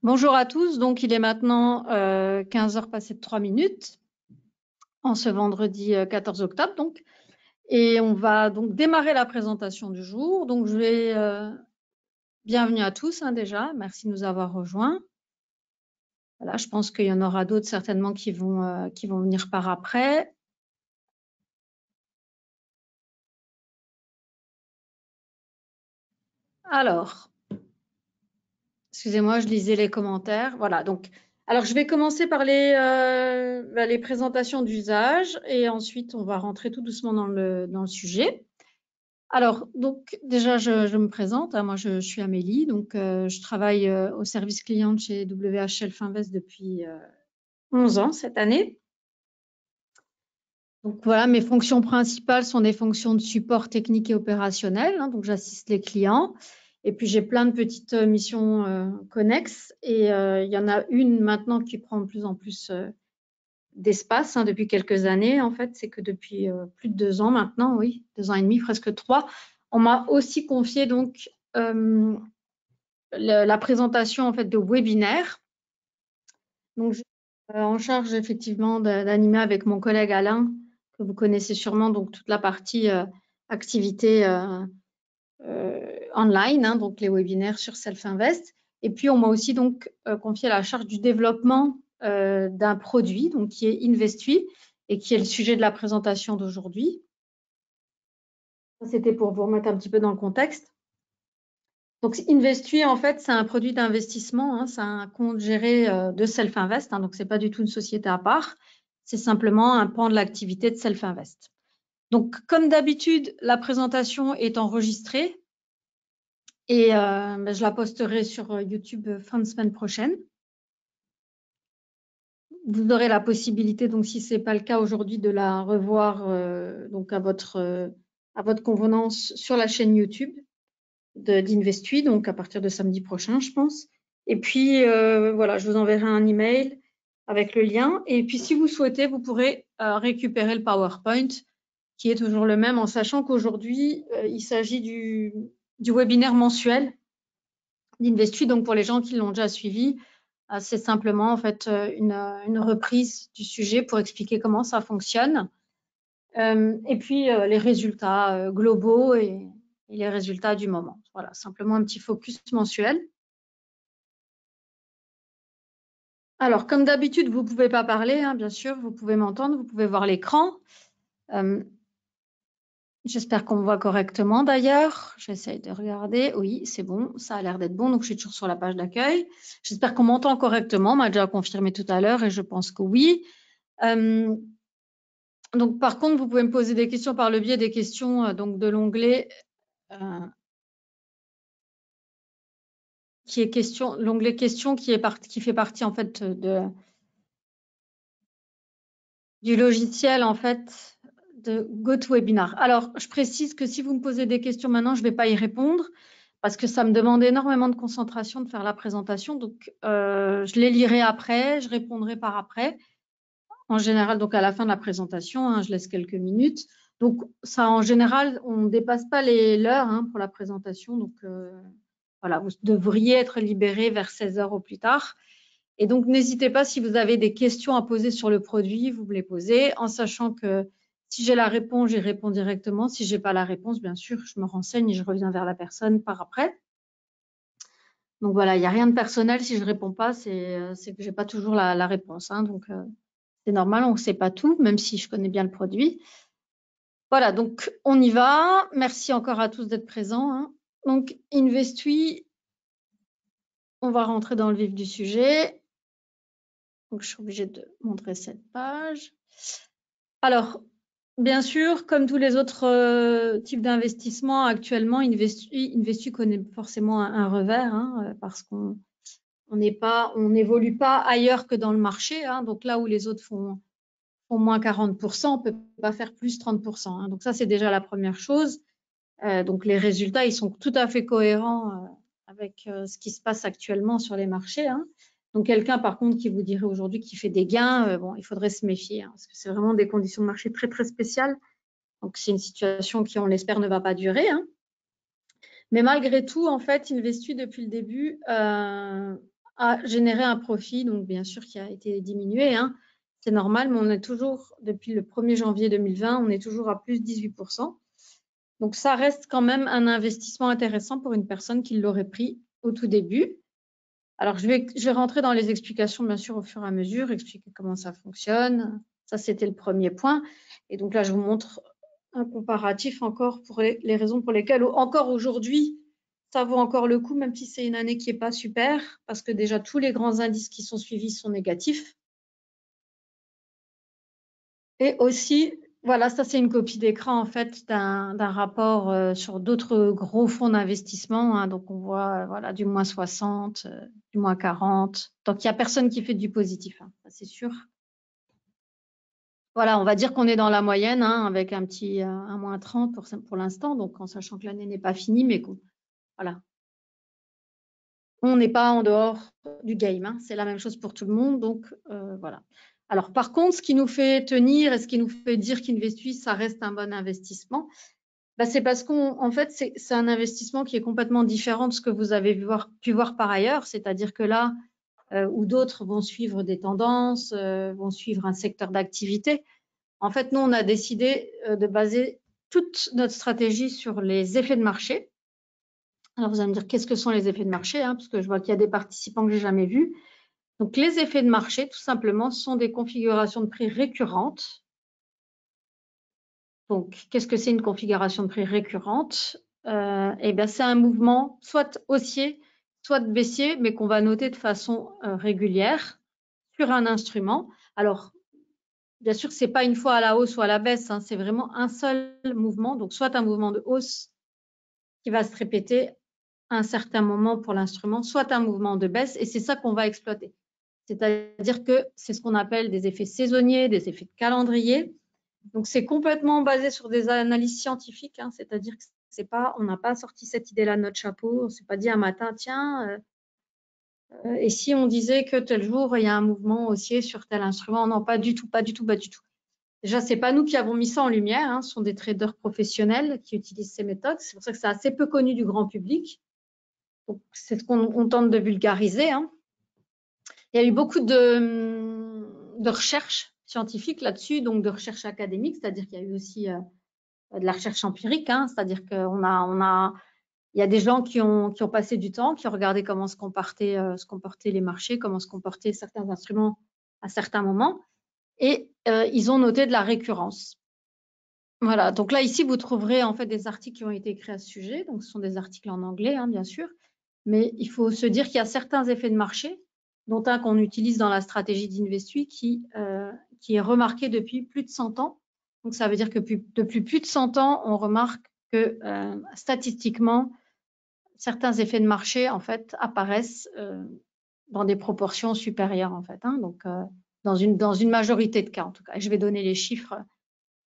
Bonjour à tous, donc il est maintenant 15h passées de 3 minutes, en ce vendredi 14 octobre donc, et on va donc démarrer la présentation du jour. Donc bienvenue à tous déjà, merci de nous avoir rejoints. Voilà, je pense qu'il y en aura d'autres certainement qui vont venir par après. Alors, excusez-moi, je lisais les commentaires. Voilà, donc, alors je vais commencer par les présentations d'usage et ensuite on va rentrer tout doucement dans le sujet. Alors, donc déjà, je me présente. Moi, je suis Amélie. Donc, je travaille au service client chez WH Shelf Invest depuis 11 ans cette année. Donc, voilà, mes fonctions principales sont des fonctions de support technique et opérationnel. Donc, j'assiste les clients. Et puis, j'ai plein de petites missions connexes. Et il y en a une maintenant qui prend de plus en plus d'espace depuis quelques années. En fait, c'est que depuis plus de 2 ans maintenant, oui, 2 ans et demi, presque 3, on m'a aussi confié donc la présentation en fait de webinaires. Donc, je suis en charge effectivement d'animer avec mon collègue Alain, que vous connaissez sûrement, donc toute la partie activité online, donc les webinaires sur Self-Invest. Et puis, on m'a aussi donc confié la charge du développement d'un produit, donc qui est Investui, et qui est le sujet de la présentation d'aujourd'hui. C'était pour vous remettre un petit peu dans le contexte. Donc, Investui, en fait, c'est un produit d'investissement. C'est un compte géré de Self-Invest. Donc, ce n'est pas du tout une société à part. C'est simplement un pan de l'activité de Self-Invest. Donc, comme d'habitude, la présentation est enregistrée et je la posterai sur YouTube fin de semaine prochaine. Vous aurez la possibilité, donc si ce n'est pas le cas aujourd'hui, de la revoir donc à votre convenance sur la chaîne YouTube d'Investui, donc à partir de samedi prochain, je pense. Et puis, voilà, je vous enverrai un email avec le lien. Et puis, si vous souhaitez, vous pourrez récupérer le PowerPoint, qui est toujours le même, en sachant qu'aujourd'hui, il s'agit du webinaire mensuel d'Investui. Donc, pour les gens qui l'ont déjà suivi, c'est simplement en fait une reprise du sujet pour expliquer comment ça fonctionne. Et puis, les résultats globaux et les résultats du moment. Voilà, simplement un petit focus mensuel. Alors, comme d'habitude, vous ne pouvez pas parler, bien sûr, vous pouvez m'entendre, vous pouvez voir l'écran. J'espère qu'on me voit correctement d'ailleurs. J'essaye de regarder. Oui, c'est bon, ça a l'air d'être bon. Donc, je suis toujours sur la page d'accueil. J'espère qu'on m'entend correctement. On m'a déjà confirmé tout à l'heure et je pense que oui. Donc, par contre, vous pouvez me poser des questions par le biais des questions donc de l'onglet qui est question, l'onglet questions qui fait partie en fait du logiciel en fait de GoToWebinar. Alors, je précise que si vous me posez des questions maintenant, je ne vais pas y répondre parce que ça me demande énormément de concentration de faire la présentation. Donc, je les lirai après, je répondrai par après. En général, donc à la fin de la présentation, je laisse quelques minutes. Donc, ça, en général, on ne dépasse pas l'heure pour la présentation. Donc, voilà, vous devriez être libéré vers 16h au plus tard. Et donc, n'hésitez pas, si vous avez des questions à poser sur le produit, vous me les posez, en sachant que si j'ai la réponse, j'y réponds directement. Si je n'ai pas la réponse, bien sûr, je me renseigne et je reviens vers la personne par après. Donc, voilà, il n'y a rien de personnel. Si je ne réponds pas, c'est que je n'ai pas toujours la réponse. Donc, c'est normal, on ne sait pas tout, même si je connais bien le produit. Voilà, donc on y va. Merci encore à tous d'être présents. Donc, Investui, on va rentrer dans le vif du sujet. Donc, je suis obligée de montrer cette page. Alors, bien sûr, comme tous les autres types d'investissements, actuellement, Investui connaît forcément un revers parce qu'on n'évolue pas ailleurs que dans le marché. Donc, là où les autres font moins 40%, on ne peut pas faire plus 30%. Donc, ça, c'est déjà la première chose. Donc, les résultats, ils sont tout à fait cohérents avec ce qui se passe actuellement sur les marchés. Donc, quelqu'un, par contre, qui vous dirait aujourd'hui qu'il fait des gains, bon, il faudrait se méfier parce que c'est vraiment des conditions de marché très, très spéciales. Donc, c'est une situation qui, on l'espère, ne va pas durer. Mais malgré tout, en fait, Investui, depuis le début, a a généré un profit, donc bien sûr qui a été diminué, hein. C'est normal, mais on est toujours, depuis le 1er janvier 2020, on est toujours à plus 18%. Donc ça reste quand même un investissement intéressant pour une personne qui l'aurait pris au tout début. Alors je vais rentrer dans les explications bien sûr au fur et à mesure, expliquer comment ça fonctionne. Ça c'était le premier point. Et donc là je vous montre un comparatif encore pour les raisons pour lesquelles encore aujourd'hui ça vaut encore le coup, même si c'est une année qui n'est pas super, parce que déjà tous les grands indices qui sont suivis sont négatifs. Et aussi, voilà, ça c'est une copie d'écran en fait d'un rapport sur d'autres gros fonds d'investissement, hein. Donc on voit voilà, du moins 60, du moins 40. Donc il n'y a personne qui fait du positif, hein, ça c'est sûr. Voilà, on va dire qu'on est dans la moyenne, hein, avec un petit un moins 30 pour l'instant, donc en sachant que l'année n'est pas finie, mais voilà. On n'est pas en dehors du game, hein. C'est la même chose pour tout le monde, donc voilà. Alors par contre, ce qui nous fait tenir et ce qui nous fait dire qu'Investuis, ça reste un bon investissement, bah, c'est parce qu'en fait, c'est un investissement qui est complètement différent de ce que vous avez pu voir par ailleurs, c'est-à-dire que là, où d'autres vont suivre des tendances, vont suivre un secteur d'activité, en fait, nous, on a décidé de baser toute notre stratégie sur les effets de marché. Alors, vous allez me dire, qu'est-ce que sont les effets de marché, hein, parce que je vois qu'il y a des participants que j'ai jamais vus. Donc, les effets de marché, tout simplement, sont des configurations de prix récurrentes. Donc, qu'est-ce que c'est une configuration de prix récurrente? Eh bien, c'est un mouvement soit haussier, soit baissier, mais qu'on va noter de façon régulière sur un instrument. Alors, bien sûr, c'est pas une fois à la hausse ou à la baisse, hein, c'est vraiment un seul mouvement. Donc, soit un mouvement de hausse qui va se répéter à un certain moment pour l'instrument, soit un mouvement de baisse, et c'est ça qu'on va exploiter. C'est-à-dire que c'est ce qu'on appelle des effets saisonniers, des effets de calendrier. Donc, c'est complètement basé sur des analyses scientifiques, hein, c'est-à-dire que c'est pas, on n'a pas sorti cette idée-là de notre chapeau, on s'est pas dit un matin, tiens, et si on disait que tel jour, il y a un mouvement haussier sur tel instrument? Non, pas du tout, pas du tout, pas du tout. Déjà, c'est pas nous qui avons mis ça en lumière, hein, ce sont des traders professionnels qui utilisent ces méthodes. C'est pour ça que c'est assez peu connu du grand public. Donc, c'est ce qu'on tente de vulgariser, hein. Il y a eu beaucoup de recherches scientifiques là-dessus, donc de recherches académiques, c'est-à-dire qu'il y a eu aussi de la recherche empirique, hein, c'est-à-dire qu'il y a des gens qui ont passé du temps, qui ont regardé comment se comportaient les marchés, comment se comportaient certains instruments à certains moments, et ils ont noté de la récurrence. Voilà, donc là, ici, vous trouverez en fait des articles qui ont été écrits à ce sujet, donc ce sont des articles en anglais, hein, bien sûr, mais il faut se dire qu'il y a certains effets de marché, dont un qu'on utilise dans la stratégie d'Investui qui est remarqué depuis plus de 100 ans. Donc, ça veut dire que depuis plus de 100 ans, on remarque que statistiquement, certains effets de marché, en fait, apparaissent dans des proportions supérieures, en fait, hein, donc dans une majorité de cas, en tout cas. Et je vais donner les chiffres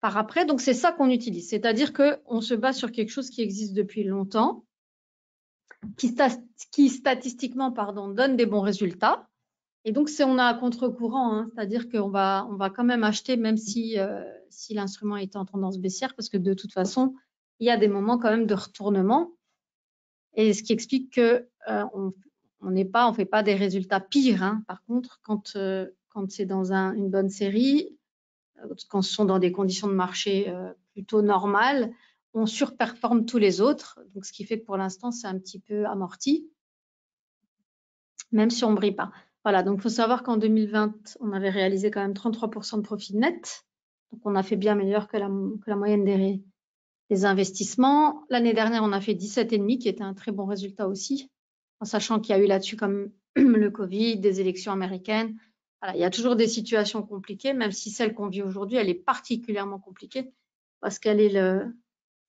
par après. Donc, c'est ça qu'on utilise, c'est-à-dire qu'on se base sur quelque chose qui existe depuis longtemps, qui statistiquement donne des bons résultats. Et donc, on a à contre-courant, hein, c'est-à-dire qu'on va quand même acheter, même si l'instrument est en tendance baissière, parce que de toute façon, il y a des moments quand même de retournement. Et ce qui explique que on fait pas des résultats pires, hein. Par contre, quand c'est dans une bonne série, quand ce sont dans des conditions de marché plutôt normales, on surperforme tous les autres. Donc, ce qui fait que pour l'instant, c'est un petit peu amorti, même si on ne brille pas. Voilà, donc il faut savoir qu'en 2020, on avait réalisé quand même 33% de profit net. Donc, on a fait bien meilleur que la moyenne des investissements. L'année dernière, on a fait 17,5, qui était un très bon résultat aussi, en sachant qu'il y a eu là-dessus comme le Covid, des élections américaines. Voilà, il y a toujours des situations compliquées, même si celle qu'on vit aujourd'hui, elle est particulièrement compliquée parce qu'elle est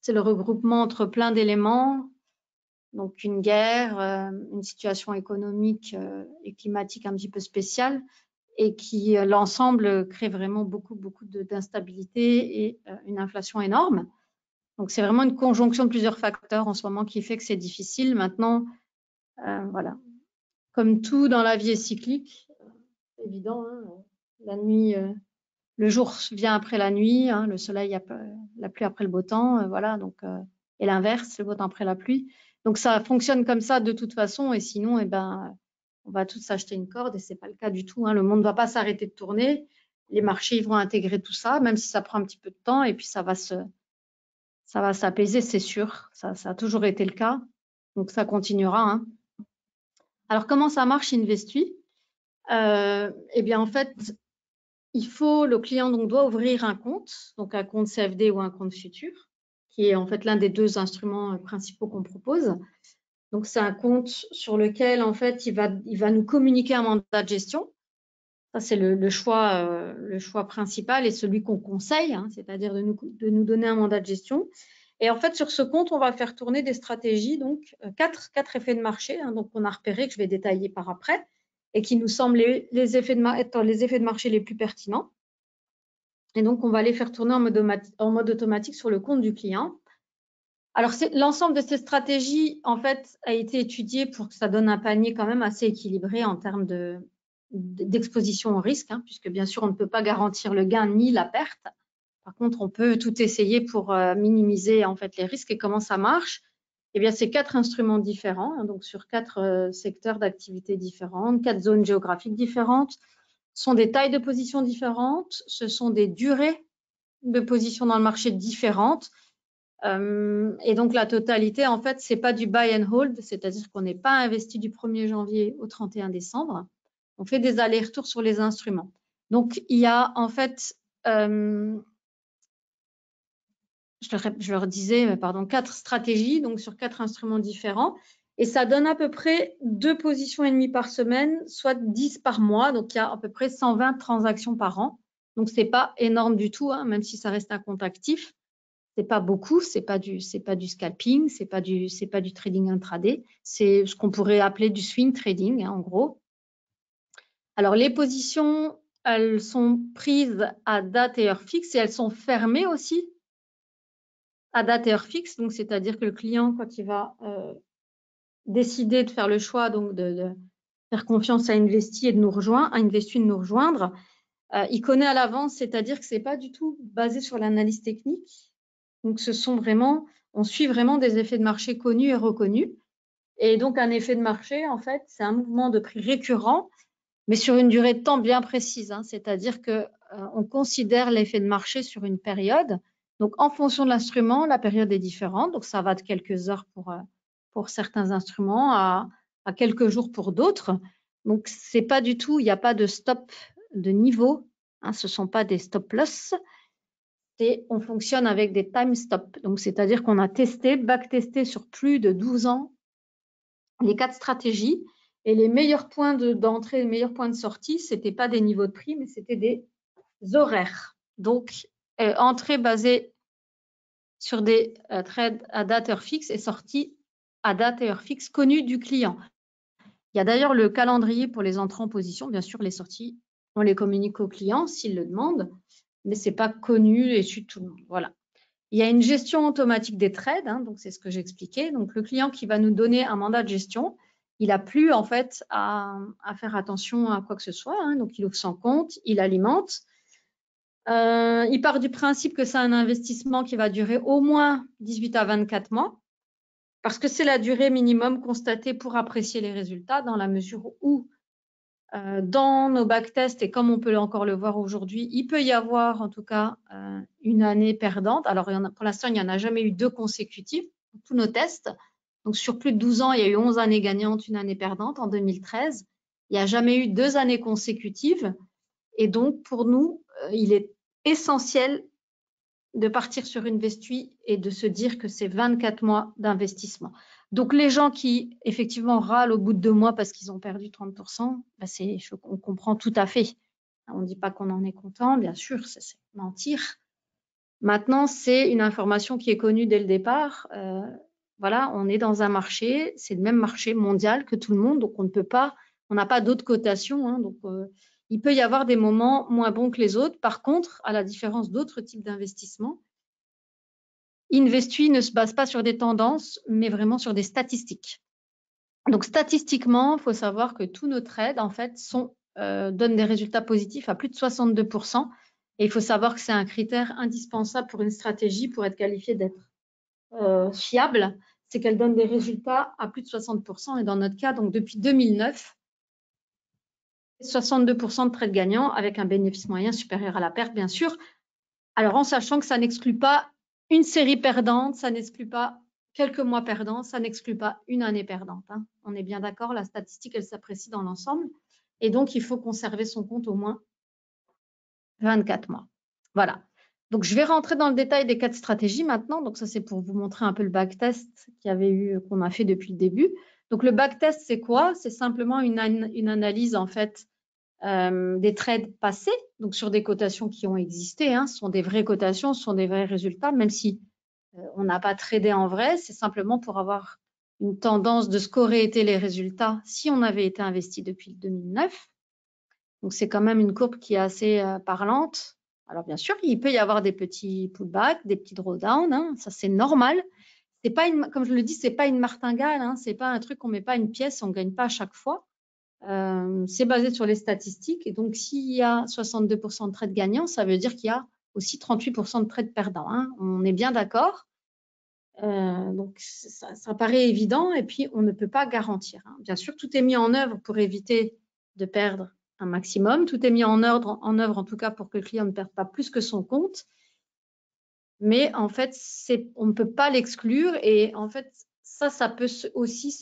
c'est le regroupement entre plein d'éléments, donc une guerre, une situation économique et climatique un petit peu spéciale, et qui l'ensemble crée vraiment beaucoup d'instabilité et une inflation énorme. Donc c'est vraiment une conjonction de plusieurs facteurs en ce moment qui fait que c'est difficile. Maintenant, voilà, comme tout dans la vie est cyclique, c'est évident, hein, la nuit, le jour vient après la nuit, hein, le soleil, la pluie après le beau temps, voilà. Donc et l'inverse, le beau temps après la pluie. Donc ça fonctionne comme ça de toute façon, et sinon, eh ben, on va tous s'acheter une corde et c'est pas le cas du tout, hein. Le monde ne va pas s'arrêter de tourner. Les marchés ils vont intégrer tout ça, même si ça prend un petit peu de temps, et puis ça va s'apaiser, c'est sûr. Ça a toujours été le cas, donc ça continuera, hein. Alors, comment ça marche Investui? Eh bien, en fait, le client donc, doit ouvrir un compte, donc un compte CFD ou un compte futur, qui est en fait l'un des deux instruments principaux qu'on propose. Donc, c'est un compte sur lequel, en fait, il va nous communiquer un mandat de gestion. Ça, c'est le choix principal et celui qu'on conseille, hein, c'est-à-dire de nous donner un mandat de gestion. Et en fait, sur ce compte, on va faire tourner des stratégies, donc quatre effets de marché, hein, donc on a repéré, que je vais détailler par après, et qui nous semblent les effets de marché les plus pertinents. Et donc, on va les faire tourner en mode automatique sur le compte du client. Alors, l'ensemble de ces stratégies, en fait, a été étudié pour que ça donne un panier quand même assez équilibré en termes d'exposition au risque, hein, puisque bien sûr, on ne peut pas garantir le gain ni la perte. Par contre, on peut tout essayer pour minimiser en fait les risques. Et comment ça marche? Eh bien, c'est 4 instruments différents, hein, donc sur 4 secteurs d'activité différentes, 4 zones géographiques différentes. Ce sont des tailles de position différentes, ce sont des durées de position dans le marché différentes. Et donc, la totalité, en fait, c'est pas du buy and hold, c'est-à-dire qu'on n'est pas investi du 1er janvier au 31 décembre. On fait des allers-retours sur les instruments. Donc, il y a en fait je leur disais, 4 stratégies, donc sur 4 instruments différents. Et ça donne à peu près 2 positions et demie par semaine, soit 10 par mois. Donc, il y a à peu près 120 transactions par an. Donc, ce n'est pas énorme du tout, hein, même si ça reste un compte actif. Ce n'est pas beaucoup, ce n'est pas du scalping, ce n'est pas du trading intraday. C'est ce qu'on pourrait appeler du swing trading, hein, en gros. Alors, les positions, elles sont prises à date et heure fixe et elles sont fermées aussi à date et heure fixe, donc c'est-à-dire que le client, quand il va décider de faire le choix donc de faire confiance à Investi et de nous rejoindre, il connaît à l'avance, c'est-à-dire que c'est pas du tout basé sur l'analyse technique. Donc on suit vraiment des effets de marché connus et reconnus. Et donc un effet de marché, en fait, c'est un mouvement de prix récurrent, mais sur une durée de temps bien précise, hein, c'est-à-dire que on considère l'effet de marché sur une période. Donc, en fonction de l'instrument, la période est différente. Donc, ça va de quelques heures pour certains instruments à quelques jours pour d'autres. Donc, c'est pas du tout, il n'y a pas de stop de niveau, hein, ce ne sont pas des stop loss. On fonctionne avec des time stop. Donc, c'est-à-dire qu'on a backtesté sur plus de 12 ans les 4 stratégies. Et les meilleurs points d'entrée, les meilleurs points de sortie, ce n'étaient pas des niveaux de prix, mais c'était des horaires. Donc, entrée basée sur des trades à date heure fixe et sortie à date et heure fixe connue du client. Il y a d'ailleurs le calendrier pour les entrées en position. Bien sûr, les sorties, on les communique au client s'il le demande, mais ce n'est pas connu et su de tout le monde. Voilà. Il y a une gestion automatique des trades, hein, donc c'est ce que j'expliquais. Donc, le client qui va nous donner un mandat de gestion, il n'a plus en fait à faire attention à quoi que ce soit, hein. Donc, il ouvre son compte, il alimente. Il part du principe que c'est un investissement qui va durer au moins 18 à 24 mois, parce que c'est la durée minimum constatée pour apprécier les résultats, dans la mesure où dans nos backtests, et comme on peut encore le voir aujourd'hui, il peut y avoir en tout cas une année perdante. Alors, pour l'instant, il n'y en a jamais eu 2 consécutives, tous nos tests. Donc, sur plus de 12 ans, il y a eu 11 années gagnantes, une année perdante en 2013. Il n'y a jamais eu 2 années consécutives. Et donc, pour nous, il est essentiel de partir sur Investui et de se dire que c'est 24 mois d'investissement. Donc, les gens qui, effectivement, râlent au bout de 2 mois parce qu'ils ont perdu 30%, on comprend tout à fait. On ne dit pas qu'on en est content, bien sûr, c'est mentir. Maintenant, c'est une information qui est connue dès le départ. Voilà, on est dans un marché, c'est le même marché mondial que tout le monde, donc on n'a pas d'autres cotations, hein, donc il peut y avoir des moments moins bons que les autres. Par contre, à la différence d'autres types d'investissements, Investui ne se base pas sur des tendances, mais vraiment sur des statistiques. Donc, statistiquement, il faut savoir que tous nos trades, en fait, donnent des résultats positifs à plus de 62%. Et il faut savoir que c'est un critère indispensable pour une stratégie pour être qualifiée d'être fiable, c'est qu'elle donne des résultats à plus de 60%. Et dans notre cas, donc depuis 2009, 62% de trades gagnants avec un bénéfice moyen supérieur à la perte, bien sûr. Alors, en sachant que ça n'exclut pas une série perdante, ça n'exclut pas quelques mois perdants, ça n'exclut pas une année perdante. Hein. On est bien d'accord, la statistique, elle s'apprécie dans l'ensemble. Et donc, il faut conserver son compte au moins 24 mois. Voilà. Donc, je vais rentrer dans le détail des 4 stratégies maintenant. Donc, ça, c'est pour vous montrer un peu le backtest qu'on a fait depuis le début. Donc, le backtest, c'est quoi? C'est simplement une analyse, en fait, des trades passés, donc sur des cotations qui ont existé. Hein. Ce sont des vraies cotations, ce sont des vrais résultats, même si on n'a pas tradé en vrai. C'est simplement pour avoir une tendance de ce qu'auraient été les résultats si on avait été investi depuis le 2009. Donc, c'est quand même une courbe qui est assez parlante. Alors, bien sûr, il peut y avoir des petits pullbacks, des petits drawdowns. Hein, ça, c'est normal. C'est pas une, comme je le dis, c'est pas une martingale. Hein, c'est pas un truc qu'on met pas une pièce, on gagne pas à chaque fois. C'est basé sur les statistiques. Et donc, s'il y a 62% de trades gagnants, ça veut dire qu'il y a aussi 38% de trades perdants. Hein, on est bien d'accord. Donc, ça paraît évident. Et puis, on ne peut pas garantir. Hein. Bien sûr, tout est mis en œuvre pour éviter de perdre un maximum. Tout est mis en œuvre, en tout cas, pour que le client ne perde pas plus que son compte. Mais en fait, on ne peut pas l'exclure. Et en fait, ça peut aussi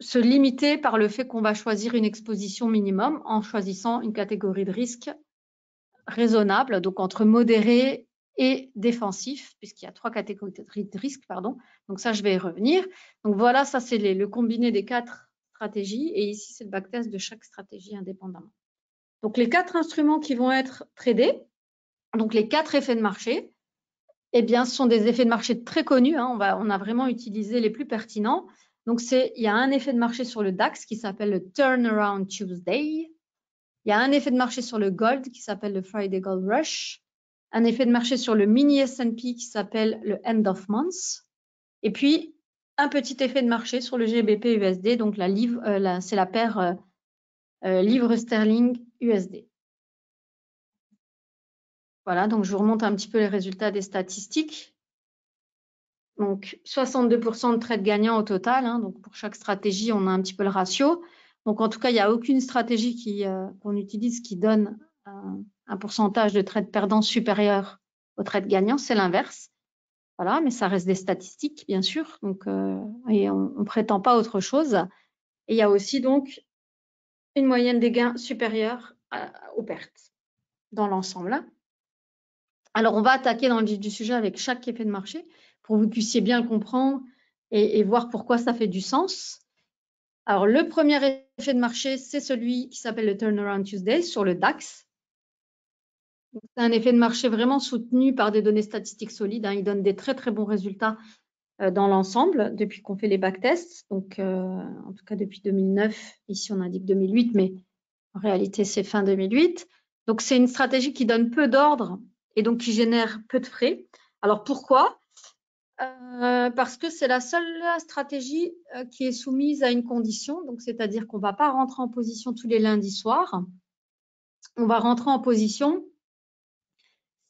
se limiter par le fait qu'on va choisir une exposition minimum en choisissant une catégorie de risque raisonnable, donc entre modéré et défensif, puisqu'il y a 3 catégories de risque, pardon. Donc ça, je vais y revenir. Donc voilà, ça c'est le combiné des 4 stratégies, et ici c'est le backtest de chaque stratégie indépendamment. Donc les 4 instruments qui vont être tradés, donc les 4 effets de marché, eh bien, ce sont des effets de marché très connus. Hein. On a vraiment utilisé les plus pertinents. Donc, il y a un effet de marché sur le DAX qui s'appelle le Turnaround Tuesday. Il y a un effet de marché sur le Gold qui s'appelle le Friday Gold Rush. Un effet de marché sur le mini S&P qui s'appelle le End of Month. Et puis, un petit effet de marché sur le GBP USD. Donc, c'est la paire livre sterling USD. Voilà, donc je vous remonte un petit peu les résultats des statistiques. Donc, 62% de trades gagnants au total. Hein, donc, pour chaque stratégie, on a un petit peu le ratio. Donc, en tout cas, il n'y a aucune stratégie qu'on utilise qui donne un pourcentage de trades perdants supérieur aux trades gagnants. C'est l'inverse. Voilà, mais ça reste des statistiques, bien sûr. Donc, et on ne prétend pas autre chose. Et il y a aussi donc une moyenne des gains supérieure aux pertes dans l'ensemble. Alors, on va attaquer dans le vif du sujet avec chaque effet de marché pour que vous puissiez bien le comprendre et voir pourquoi ça fait du sens. Alors, le premier effet de marché, c'est celui qui s'appelle le Turnaround Tuesday sur le DAX. C'est un effet de marché vraiment soutenu par des données statistiques solides. Hein. Il donne des très, très bons résultats dans l'ensemble depuis qu'on fait les backtests. Donc, en tout cas, depuis 2009. Ici, on indique 2008, mais en réalité, c'est fin 2008. Donc, c'est une stratégie qui donne peu d'ordre et donc qui génère peu de frais. Alors, pourquoi ? Parce que c'est la seule stratégie qui est soumise à une condition, donc c'est-à-dire qu'on ne va pas rentrer en position tous les lundis soirs. On va rentrer en position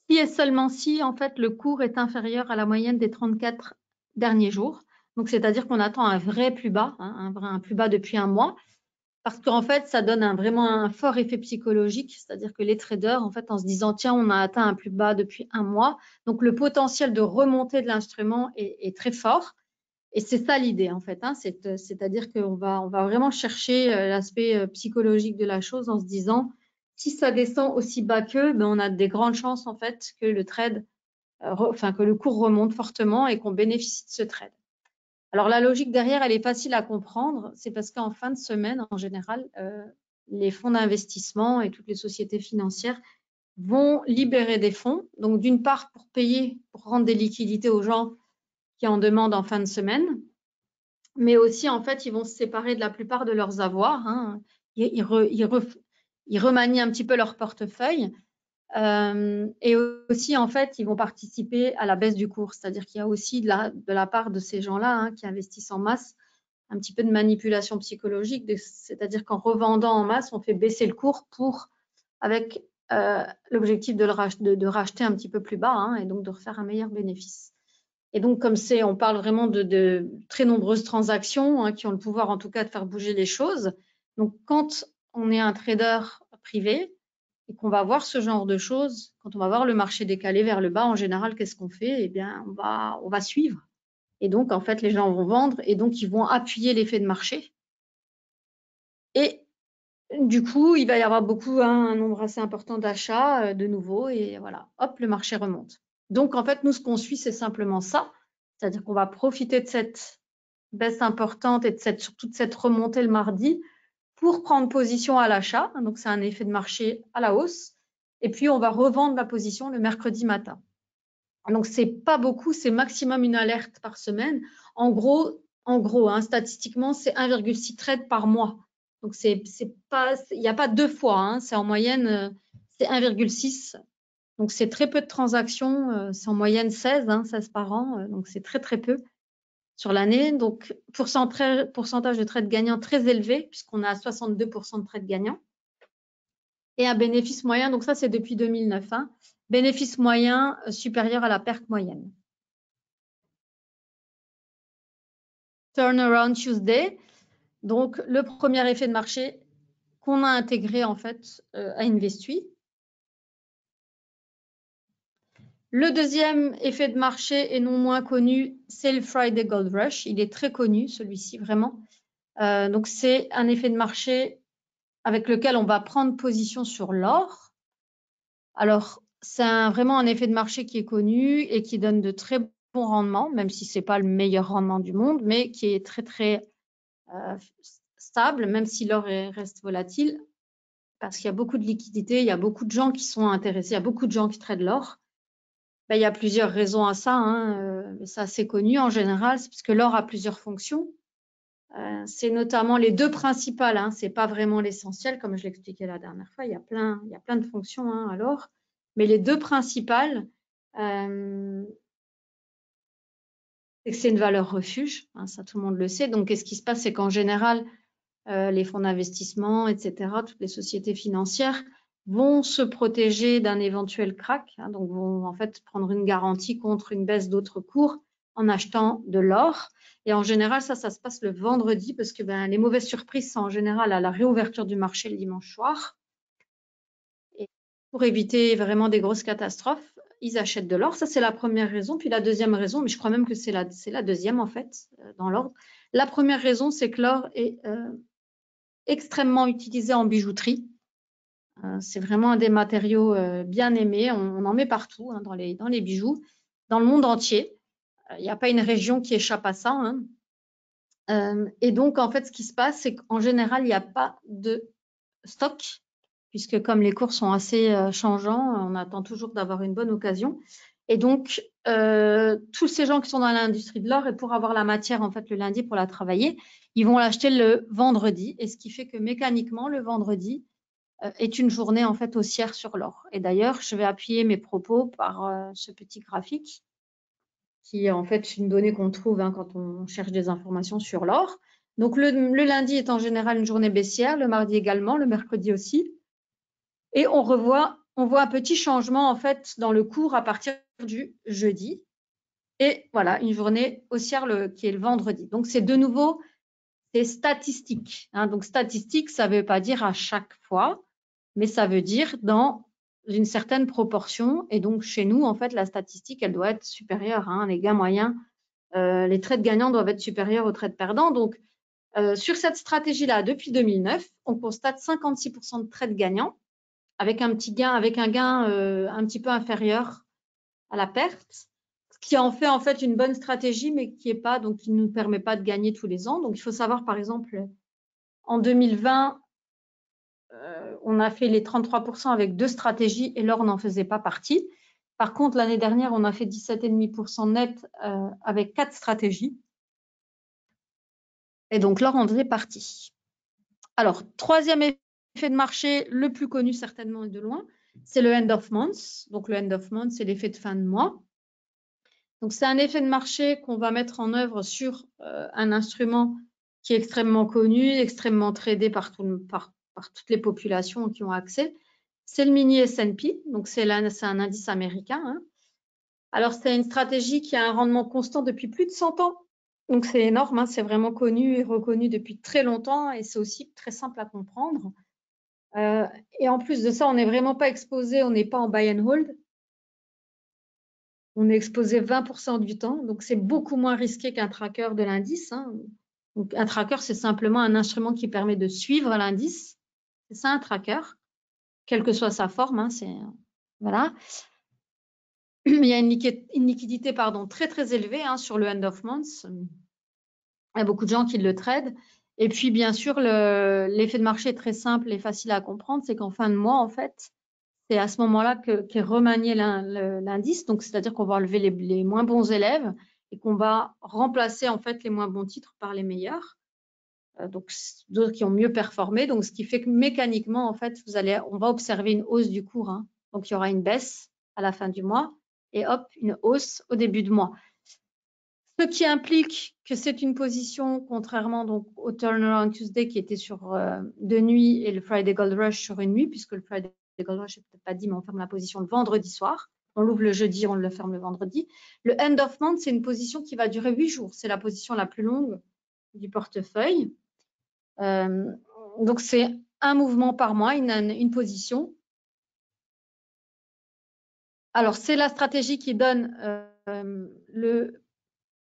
si et seulement si, en fait, le cours est inférieur à la moyenne des 34 derniers jours. Donc, c'est-à-dire qu'on attend un vrai plus bas, hein, un plus bas depuis un mois. Parce qu'en fait, ça donne vraiment un fort effet psychologique, c'est-à-dire que les traders, en fait, en se disant, tiens, on a atteint un plus bas depuis un mois, donc le potentiel de remontée de l'instrument est très fort. Et c'est ça l'idée, en fait. Hein, c'est-à-dire qu'on va vraiment chercher l'aspect psychologique de la chose en se disant, si ça descend aussi bas qu'eux, ben, on a des grandes chances, en fait, que que le cours remonte fortement et qu'on bénéficie de ce trade. Alors, la logique derrière, elle est facile à comprendre. C'est parce qu'en fin de semaine, en général, les fonds d'investissement et toutes les sociétés financières vont libérer des fonds. Donc, d'une part, pour rendre des liquidités aux gens qui en demandent en fin de semaine, mais aussi, en fait, ils vont se séparer de la plupart de leurs avoirs. Hein. Ils remanient un petit peu leur portefeuille. Et aussi, en fait, ils vont participer à la baisse du cours. C'est-à-dire qu'il y a aussi de la part de ces gens-là hein, qui investissent en masse, un petit peu de manipulation psychologique. C'est-à-dire qu'en revendant en masse, on fait baisser le cours avec l'objectif de racheter un petit peu plus bas hein, et donc de refaire un meilleur bénéfice. Et donc, comme on parle vraiment de très nombreuses transactions qui ont le pouvoir en tout cas de faire bouger les choses. Donc, quand on est un trader privé et qu'on va voir ce genre de choses, quand on va voir le marché décalé vers le bas, en général, qu'est-ce qu'on fait? Eh bien, on va suivre. Et donc, en fait, les gens vont vendre et donc ils vont appuyer l'effet de marché. Et du coup, il va y avoir un nombre assez important d'achats de nouveau et voilà, hop, le marché remonte. Donc, en fait, nous, ce qu'on suit, c'est simplement ça. C'est-à-dire qu'on va profiter de cette baisse importante et surtout de cette remontée le mardi pour prendre position à l'achat. Donc, c'est un effet de marché à la hausse. Et puis, on va revendre la position le mercredi matin. Donc, c'est pas beaucoup, c'est maximum une alerte par semaine. En gros, statistiquement, c'est 1,6 trades par mois. Donc, c'est pas, il n'y a pas 2 fois, c'est en moyenne, c'est 1,6. Donc, c'est très peu de transactions, c'est en moyenne 16 par an, donc c'est très, très peu sur l'année. Donc, pourcentage de trades gagnants très élevé, puisqu'on a 62% de trades gagnants. Et un bénéfice moyen, donc ça, c'est depuis 2009, bénéfice moyen supérieur à la perte moyenne. Turnaround Tuesday, donc le premier effet de marché qu'on a intégré en fait à Investui. Le deuxième effet de marché et non moins connu, c'est le Friday Gold Rush. Il est très connu, celui-ci, vraiment. Donc, c'est un effet de marché avec lequel on va prendre position sur l'or. Alors, c'est vraiment un effet de marché qui est connu et qui donne de très bons rendements, même si ce n'est pas le meilleur rendement du monde, mais qui est très, très stable, même si l'or reste volatile, parce qu'il y a beaucoup de liquidités, il y a beaucoup de gens qui sont intéressés, il y a beaucoup de gens qui tradent l'or. Ben, il y a plusieurs raisons à ça, mais c'est assez connu en général, c'est parce que l'or a plusieurs fonctions. C'est notamment les deux principales, c'est pas vraiment l'essentiel, comme je l'expliquais la dernière fois, il y a plein de fonctions à l'or, mais les deux principales, c'est que c'est une valeur refuge, ça tout le monde le sait. Donc, qu'est-ce qui se passe, c'est qu'en général, les fonds d'investissement, etc., toutes les sociétés financières vont se protéger d'un éventuel crack, donc vont en fait prendre une garantie contre une baisse d'autres cours en achetant de l'or. Et en général, ça se passe le vendredi parce que les mauvaises surprises sont en général à la réouverture du marché le dimanche soir. Et pour éviter vraiment des grosses catastrophes, ils achètent de l'or. Ça, c'est la première raison. Puis la deuxième raison, mais je crois même que c'est la deuxième en fait, dans l'ordre. La première raison, c'est que l'or est extrêmement utilisé en bijouterie. C'est vraiment un des matériaux bien aimés. On en met partout, dans les bijoux, dans le monde entier. Il n'y a pas une région qui échappe à ça. Et donc, en fait, ce qui se passe, c'est qu'en général, il n'y a pas de stock, puisque comme les cours sont assez changeants, on attend toujours d'avoir une bonne occasion. Et donc, tous ces gens qui sont dans l'industrie de l'or, et pour avoir la matière, en fait, le lundi pour la travailler, ils vont l'acheter le vendredi. Et ce qui fait que mécaniquement, le vendredi est une journée, en fait, haussière sur l'or. Et d'ailleurs, je vais appuyer mes propos par ce petit graphique, qui est en fait une donnée qu'on trouve quand on cherche des informations sur l'or. Donc, le lundi est en général une journée baissière, le mardi également, le mercredi aussi. Et on voit un petit changement en fait dans le cours à partir du jeudi. Et voilà, une journée haussière qui est le vendredi. Donc, c'est de nouveau, c'est statistique. Donc, statistique, ça ne veut pas dire à chaque fois, mais ça veut dire dans une certaine proportion. Et donc, chez nous, en fait, la statistique, elle doit être supérieure. Les gains moyens, les trades gagnants doivent être supérieurs aux trades perdants. Donc, sur cette stratégie-là, depuis 2009, on constate 56% de trades gagnants avec un gain un petit peu inférieur à la perte, ce qui en fait une bonne stratégie, mais qui ne nous permet pas de gagner tous les ans. Donc, il faut savoir, par exemple, en 2020, on a fait les 33% avec 2 stratégies et l'or n'en faisait pas partie. Par contre, l'année dernière, on a fait 17,5% net avec 4 stratégies. Et donc, l'or en faisait partie. Alors, troisième effet de marché, le plus connu certainement et de loin, c'est le end of month. Donc, le end of month, c'est l'effet de fin de mois. Donc, c'est un effet de marché qu'on va mettre en œuvre sur un instrument qui est extrêmement connu, extrêmement tradé par toutes les populations qui ont accès. C'est le mini S&P, donc c'est un indice américain. Alors, c'est une stratégie qui a un rendement constant depuis plus de 100 ans. Donc, c'est énorme, hein, c'est vraiment connu et reconnu depuis très longtemps et c'est aussi très simple à comprendre. Et en plus de ça, on n'est vraiment pas exposé, on n'est pas en buy and hold. On est exposé 20% du temps, donc c'est beaucoup moins risqué qu'un tracker de l'indice. Hein. Donc, un tracker, c'est simplement un instrument qui permet de suivre l'indice. C'est ça un tracker, quelle que soit sa forme. Hein, voilà. Il y a une liquidité très, très élevée hein, sur le end of month. Il y a beaucoup de gens qui le tradent. Et puis, bien sûr, l'effet de marché est très simple et facile à comprendre. C'est qu'en fin de mois, en fait, c'est à ce moment-là qu'est remanié l'indice. Donc, c'est-à-dire qu'on va enlever les moins bons élèves et qu'on va remplacer en fait les moins bons titres par les meilleurs. Donc, d'autres qui ont mieux performé. Donc, ce qui fait que mécaniquement, en fait, on va observer une hausse du cours. Hein. Donc, il y aura une baisse à la fin du mois et hop, une hausse au début de mois. Ce qui implique que c'est une position, contrairement donc au Turnaround Tuesday qui était sur 2 nuits et le Friday Gold Rush sur une nuit, puisque le Friday Gold Rush, je n'ai peut-être pas dit, mais on ferme la position le vendredi soir. On l'ouvre le jeudi, on le ferme le vendredi. Le End of Month, c'est une position qui va durer 8 jours. C'est la position la plus longue du portefeuille. Donc, c'est un mouvement par mois, une position. Alors, c'est la stratégie qui donne le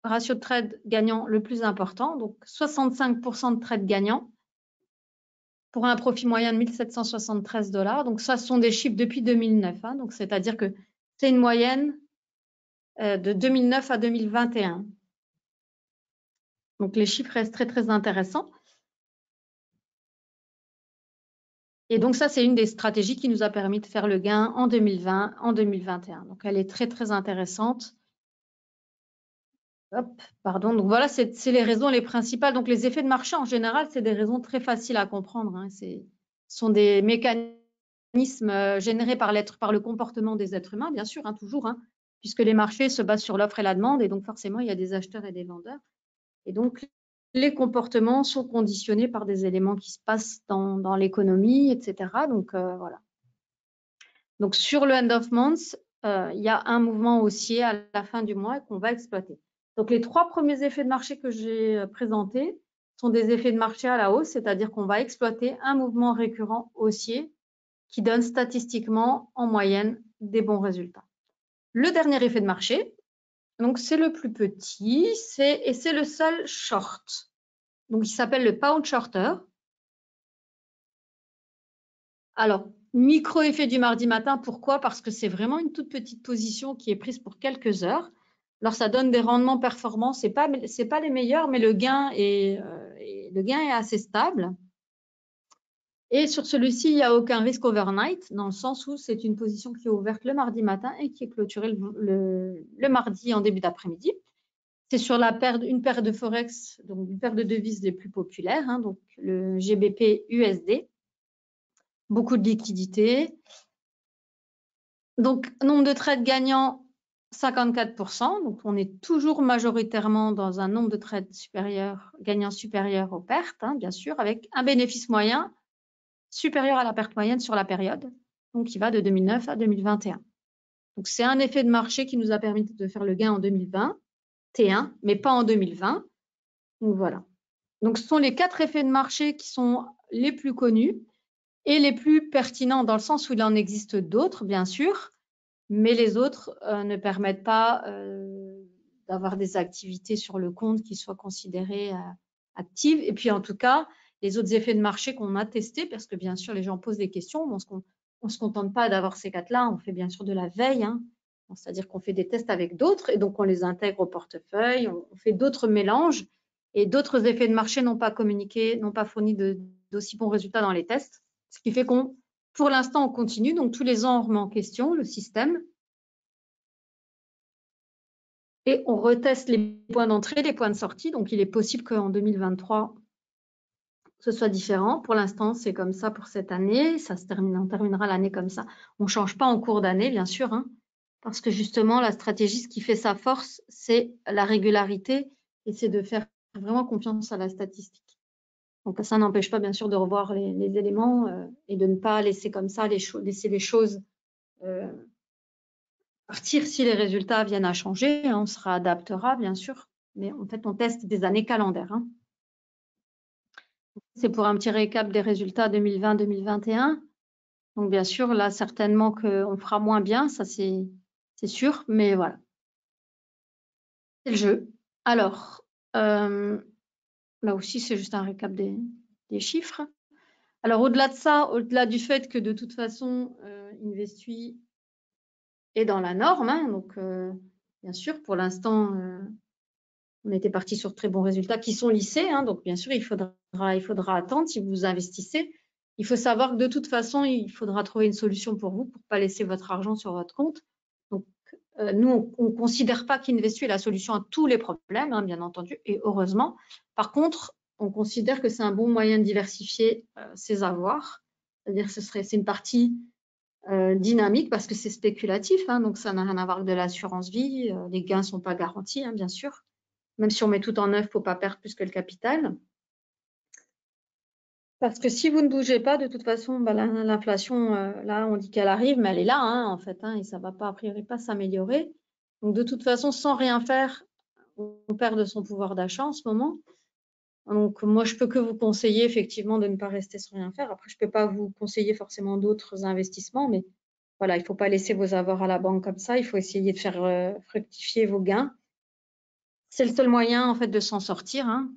ratio de trade gagnant le plus important, donc 65% de trade gagnant pour un profit moyen de 1773 $. Donc, ça, ce sont des chiffres depuis 2009. Hein, donc, c'est-à-dire que c'est une moyenne de 2009 à 2021. Donc, les chiffres restent très, très intéressants. Et donc, ça, c'est une des stratégies qui nous a permis de faire le gain en 2020, en 2021. Donc, elle est très, très intéressante. Hop, pardon. Donc, voilà, c'est les raisons les principales. Donc, les effets de marché, en général, c'est des raisons très faciles à comprendre. Hein. Ce sont des mécanismes générés par le comportement des êtres humains, bien sûr, hein, toujours, hein, puisque les marchés se basent sur l'offre et la demande. Et donc, forcément, il y a des acheteurs et des vendeurs. Et donc, les comportements sont conditionnés par des éléments qui se passent dans l'économie, etc. Donc, voilà. Donc, sur le end of month, il y a un mouvement haussier à la fin du mois qu'on va exploiter. Donc, les 3 premiers effets de marché que j'ai présentés sont des effets de marché à la hausse, c'est-à-dire qu'on va exploiter un mouvement récurrent haussier qui donne statistiquement en moyenne des bons résultats. Le dernier effet de marché, donc c'est le plus petit, et c'est le seul short. Donc, il s'appelle le pound shorter. Alors, micro-effet du mardi matin, pourquoi? Parce que c'est vraiment une toute petite position qui est prise pour quelques heures. Alors, ça donne des rendements performants. Ce n'est pas les meilleurs, mais le gain est assez stable. Et sur celui-ci, il n'y a aucun risque overnight, dans le sens où c'est une position qui est ouverte le mardi matin et qui est clôturée le mardi en début d'après-midi. C'est sur une paire de Forex, donc une paire de devises les plus populaires, hein, donc le GBP USD. Beaucoup de liquidités. Donc, nombre de trades gagnants, 54%. Donc, on est toujours majoritairement dans un nombre de trades gagnants supérieur aux pertes, hein, bien sûr, avec un bénéfice moyen supérieur à la perte moyenne sur la période, donc qui va de 2009 à 2021. Donc, c'est un effet de marché qui nous a permis de faire le gain en 2021, mais pas en 2020. Donc, voilà. Donc, ce sont les 4 effets de marché qui sont les plus connus et les plus pertinents dans le sens où il en existe d'autres, bien sûr, mais les autres ne permettent pas d'avoir des activités sur le compte qui soient considérées actives. Et puis, en tout cas, les autres effets de marché qu'on a testés, parce que bien sûr, les gens posent des questions, on ne se contente pas d'avoir ces 4-là, on fait bien sûr de la veille, hein. C'est-à-dire qu'on fait des tests avec d'autres et donc on les intègre au portefeuille, on fait d'autres mélanges et d'autres effets de marché n'ont pas communiqué, n'ont pas fourni d'aussi bons résultats dans les tests, ce qui fait pour l'instant, on continue. Donc, tous les ans, on remet en question le système et on reteste les points d'entrée, les points de sortie. Donc, il est possible qu'en 2023, ce soit différent. Pour l'instant, c'est comme ça pour cette année. On terminera l'année comme ça. On ne change pas en cours d'année, bien sûr, hein, parce que justement, la stratégie, ce qui fait sa force, c'est la régularité et c'est de faire vraiment confiance à la statistique. Donc, ça n'empêche pas, bien sûr, de revoir les éléments et de ne pas laisser comme ça laisser les choses partir si les résultats viennent à changer. Hein, on se réadaptera, bien sûr. Mais en fait, on teste des années calendaires. Hein. C'est pour un petit récap des résultats 2020-2021. Donc, bien sûr, là, certainement qu'on fera moins bien, ça c'est sûr, mais voilà. C'est le jeu. Alors, là aussi, c'est juste un récap des chiffres. Alors, au-delà de ça, au-delà du fait que de toute façon, Investui est dans la norme, hein, donc bien sûr, pour l'instant, on était parti sur de très bons résultats qui sont lissés, hein, donc bien sûr, il faudra attendre si vous investissez. Il faut savoir que de toute façon, il faudra trouver une solution pour vous, pour ne pas laisser votre argent sur votre compte. Donc, nous, on ne considère pas qu'Investui est la solution à tous les problèmes, hein, bien entendu, et heureusement. Par contre, on considère que c'est un bon moyen de diversifier ses avoirs. C'est-à-dire que c'est une partie dynamique parce que c'est spéculatif, hein, donc ça n'a rien à voir avec de l'assurance vie. Les gains ne sont pas garantis, hein, bien sûr. Même si on met tout en œuvre, il ne faut pas perdre plus que le capital. Parce que si vous ne bougez pas, de toute façon, bah, l'inflation, là, on dit qu'elle arrive, mais elle est là, hein, en fait, hein, et ça ne va pas, a priori, pas s'améliorer. Donc, de toute façon, sans rien faire, on perd de son pouvoir d'achat en ce moment. Donc, moi, je peux que vous conseiller, effectivement, de ne pas rester sans rien faire. Après, je ne peux pas vous conseiller forcément d'autres investissements, mais voilà, il ne faut pas laisser vos avoirs à la banque comme ça. Il faut essayer de faire fructifier vos gains. C'est le seul moyen, en fait, de s'en sortir, hein.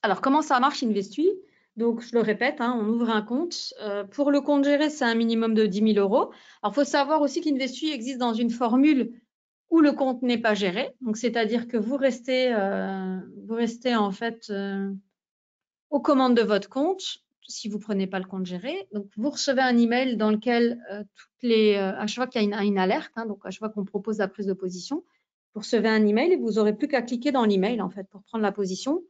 Alors, comment ça marche Investui? Donc, je le répète, hein, on ouvre un compte. Pour le compte géré, c'est un minimum de 10 000 euros. Alors, il faut savoir aussi qu'Investui existe dans une formule où le compte n'est pas géré. Donc, c'est-à-dire que vous restez en fait aux commandes de votre compte si vous ne prenez pas le compte géré. Donc, vous recevez un email dans lequel à chaque fois qu'il y a une alerte, hein, donc à chaque fois qu'on propose la prise de position, vous recevez un email et vous n'aurez plus qu'à cliquer dans l'email en fait pour prendre la position.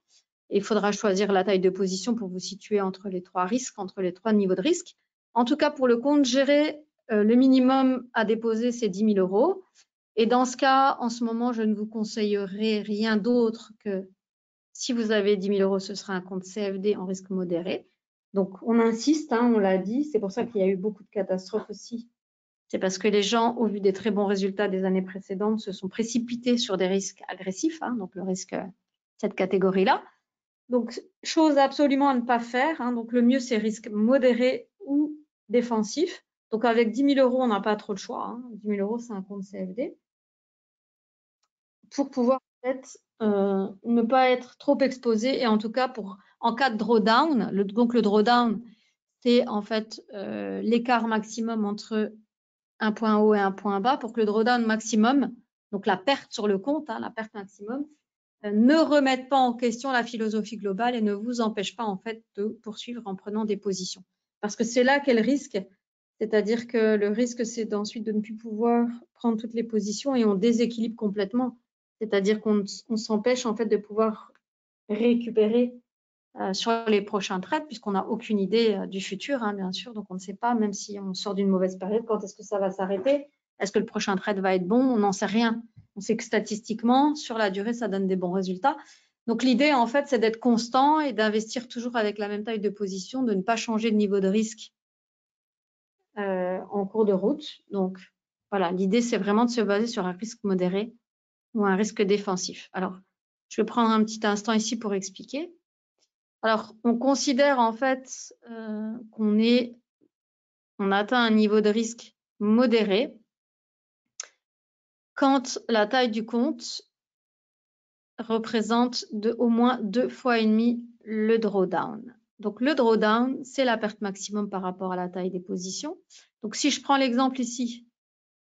Et il faudra choisir la taille de position pour vous situer entre les trois risques, entre les trois niveaux de risque. En tout cas, pour le compte géré, le minimum à déposer, c'est 10 000 euros. Et dans ce cas, en ce moment, je ne vous conseillerais rien d'autre que si vous avez 10 000 euros, ce sera un compte CFD en risque modéré. Donc, on insiste, hein, on l'a dit, c'est pour ça qu'il y a eu beaucoup de catastrophes aussi. C'est parce que les gens, au vu des très bons résultats des années précédentes, se sont précipités sur des risques agressifs, hein, donc le risque, cette catégorie-là. Donc, chose absolument à ne pas faire. Hein, donc, le mieux, c'est risque modéré ou défensif. Donc, avec 10 000 euros, on n'a pas trop le choix. Hein. 10 000 euros, c'est un compte CFD. Pour pouvoir, en fait, ne pas être trop exposé et en tout cas, en cas de drawdown, donc le drawdown, c'est en fait l'écart maximum entre un point haut et un point bas pour que le drawdown maximum, donc la perte sur le compte, hein, la perte maximum, ne remette pas en question la philosophie globale et ne vous empêche pas en fait de poursuivre en prenant des positions. Parce que c'est là qu'est le risque, c'est-à-dire que le risque c'est ensuite de ne plus pouvoir prendre toutes les positions et on déséquilibre complètement. C'est-à-dire qu'on s'empêche en fait de pouvoir récupérer sur les prochains trades puisqu'on n'a aucune idée du futur, hein, bien sûr. Donc on ne sait pas, même si on sort d'une mauvaise période, quand est-ce que ça va s'arrêter? Est-ce que le prochain trade va être bon? On n'en sait rien. On sait que statistiquement, sur la durée, ça donne des bons résultats. Donc l'idée, en fait, c'est d'être constant et d'investir toujours avec la même taille de position, de ne pas changer de niveau de risque en cours de route. Donc voilà, l'idée, c'est vraiment de se baser sur un risque modéré ou un risque défensif. Alors, je vais prendre un petit instant ici pour expliquer. Alors, on considère en fait qu'on atteint un niveau de risque modéré quand la taille du compte représente au moins 2,5 fois le drawdown. Donc, le drawdown, c'est la perte maximum par rapport à la taille des positions. Donc, si je prends l'exemple ici,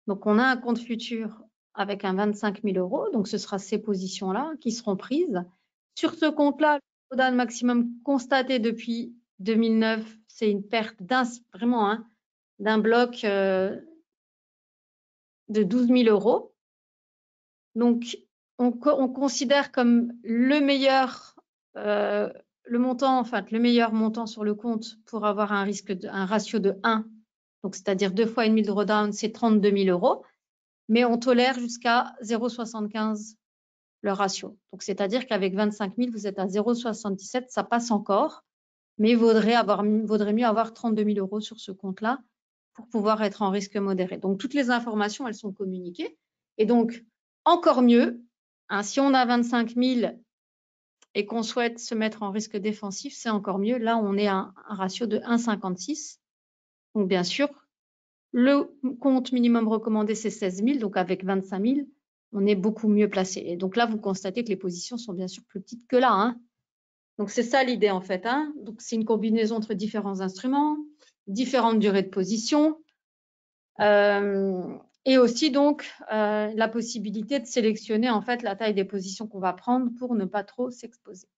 donc on a un compte futur avec un 25 000 euros, donc ce sera ces positions-là qui seront prises. Sur ce compte-là, le drawdown maximum constaté depuis 2009, c'est une perte vraiment d'un bloc de 12 000 euros. Donc, on considère comme le meilleur montant sur le compte pour avoir un ratio de 1, donc c'est-à-dire 2,5 fois de drawdown, c'est 32 000 euros, mais on tolère jusqu'à 0,75 le ratio. Donc, c'est-à-dire qu'avec 25 000, vous êtes à 0,77, ça passe encore, mais il vaudrait mieux avoir 32 000 euros sur ce compte-là pour pouvoir être en risque modéré. Donc, toutes les informations, elles sont communiquées. Et donc, encore mieux, hein, si on a 25 000 et qu'on souhaite se mettre en risque défensif, c'est encore mieux. Là, on est à un ratio de 1,56. Donc, bien sûr, le compte minimum recommandé, c'est 16 000. Donc, avec 25 000, on est beaucoup mieux placé. Et donc là, vous constatez que les positions sont bien sûr plus petites que là, hein. Donc, c'est ça l'idée, en fait, hein. Donc, c'est une combinaison entre différents instruments, différentes durées de position, et aussi, donc, la possibilité de sélectionner, en fait, la taille des positions qu'on va prendre pour ne pas trop s'exposer.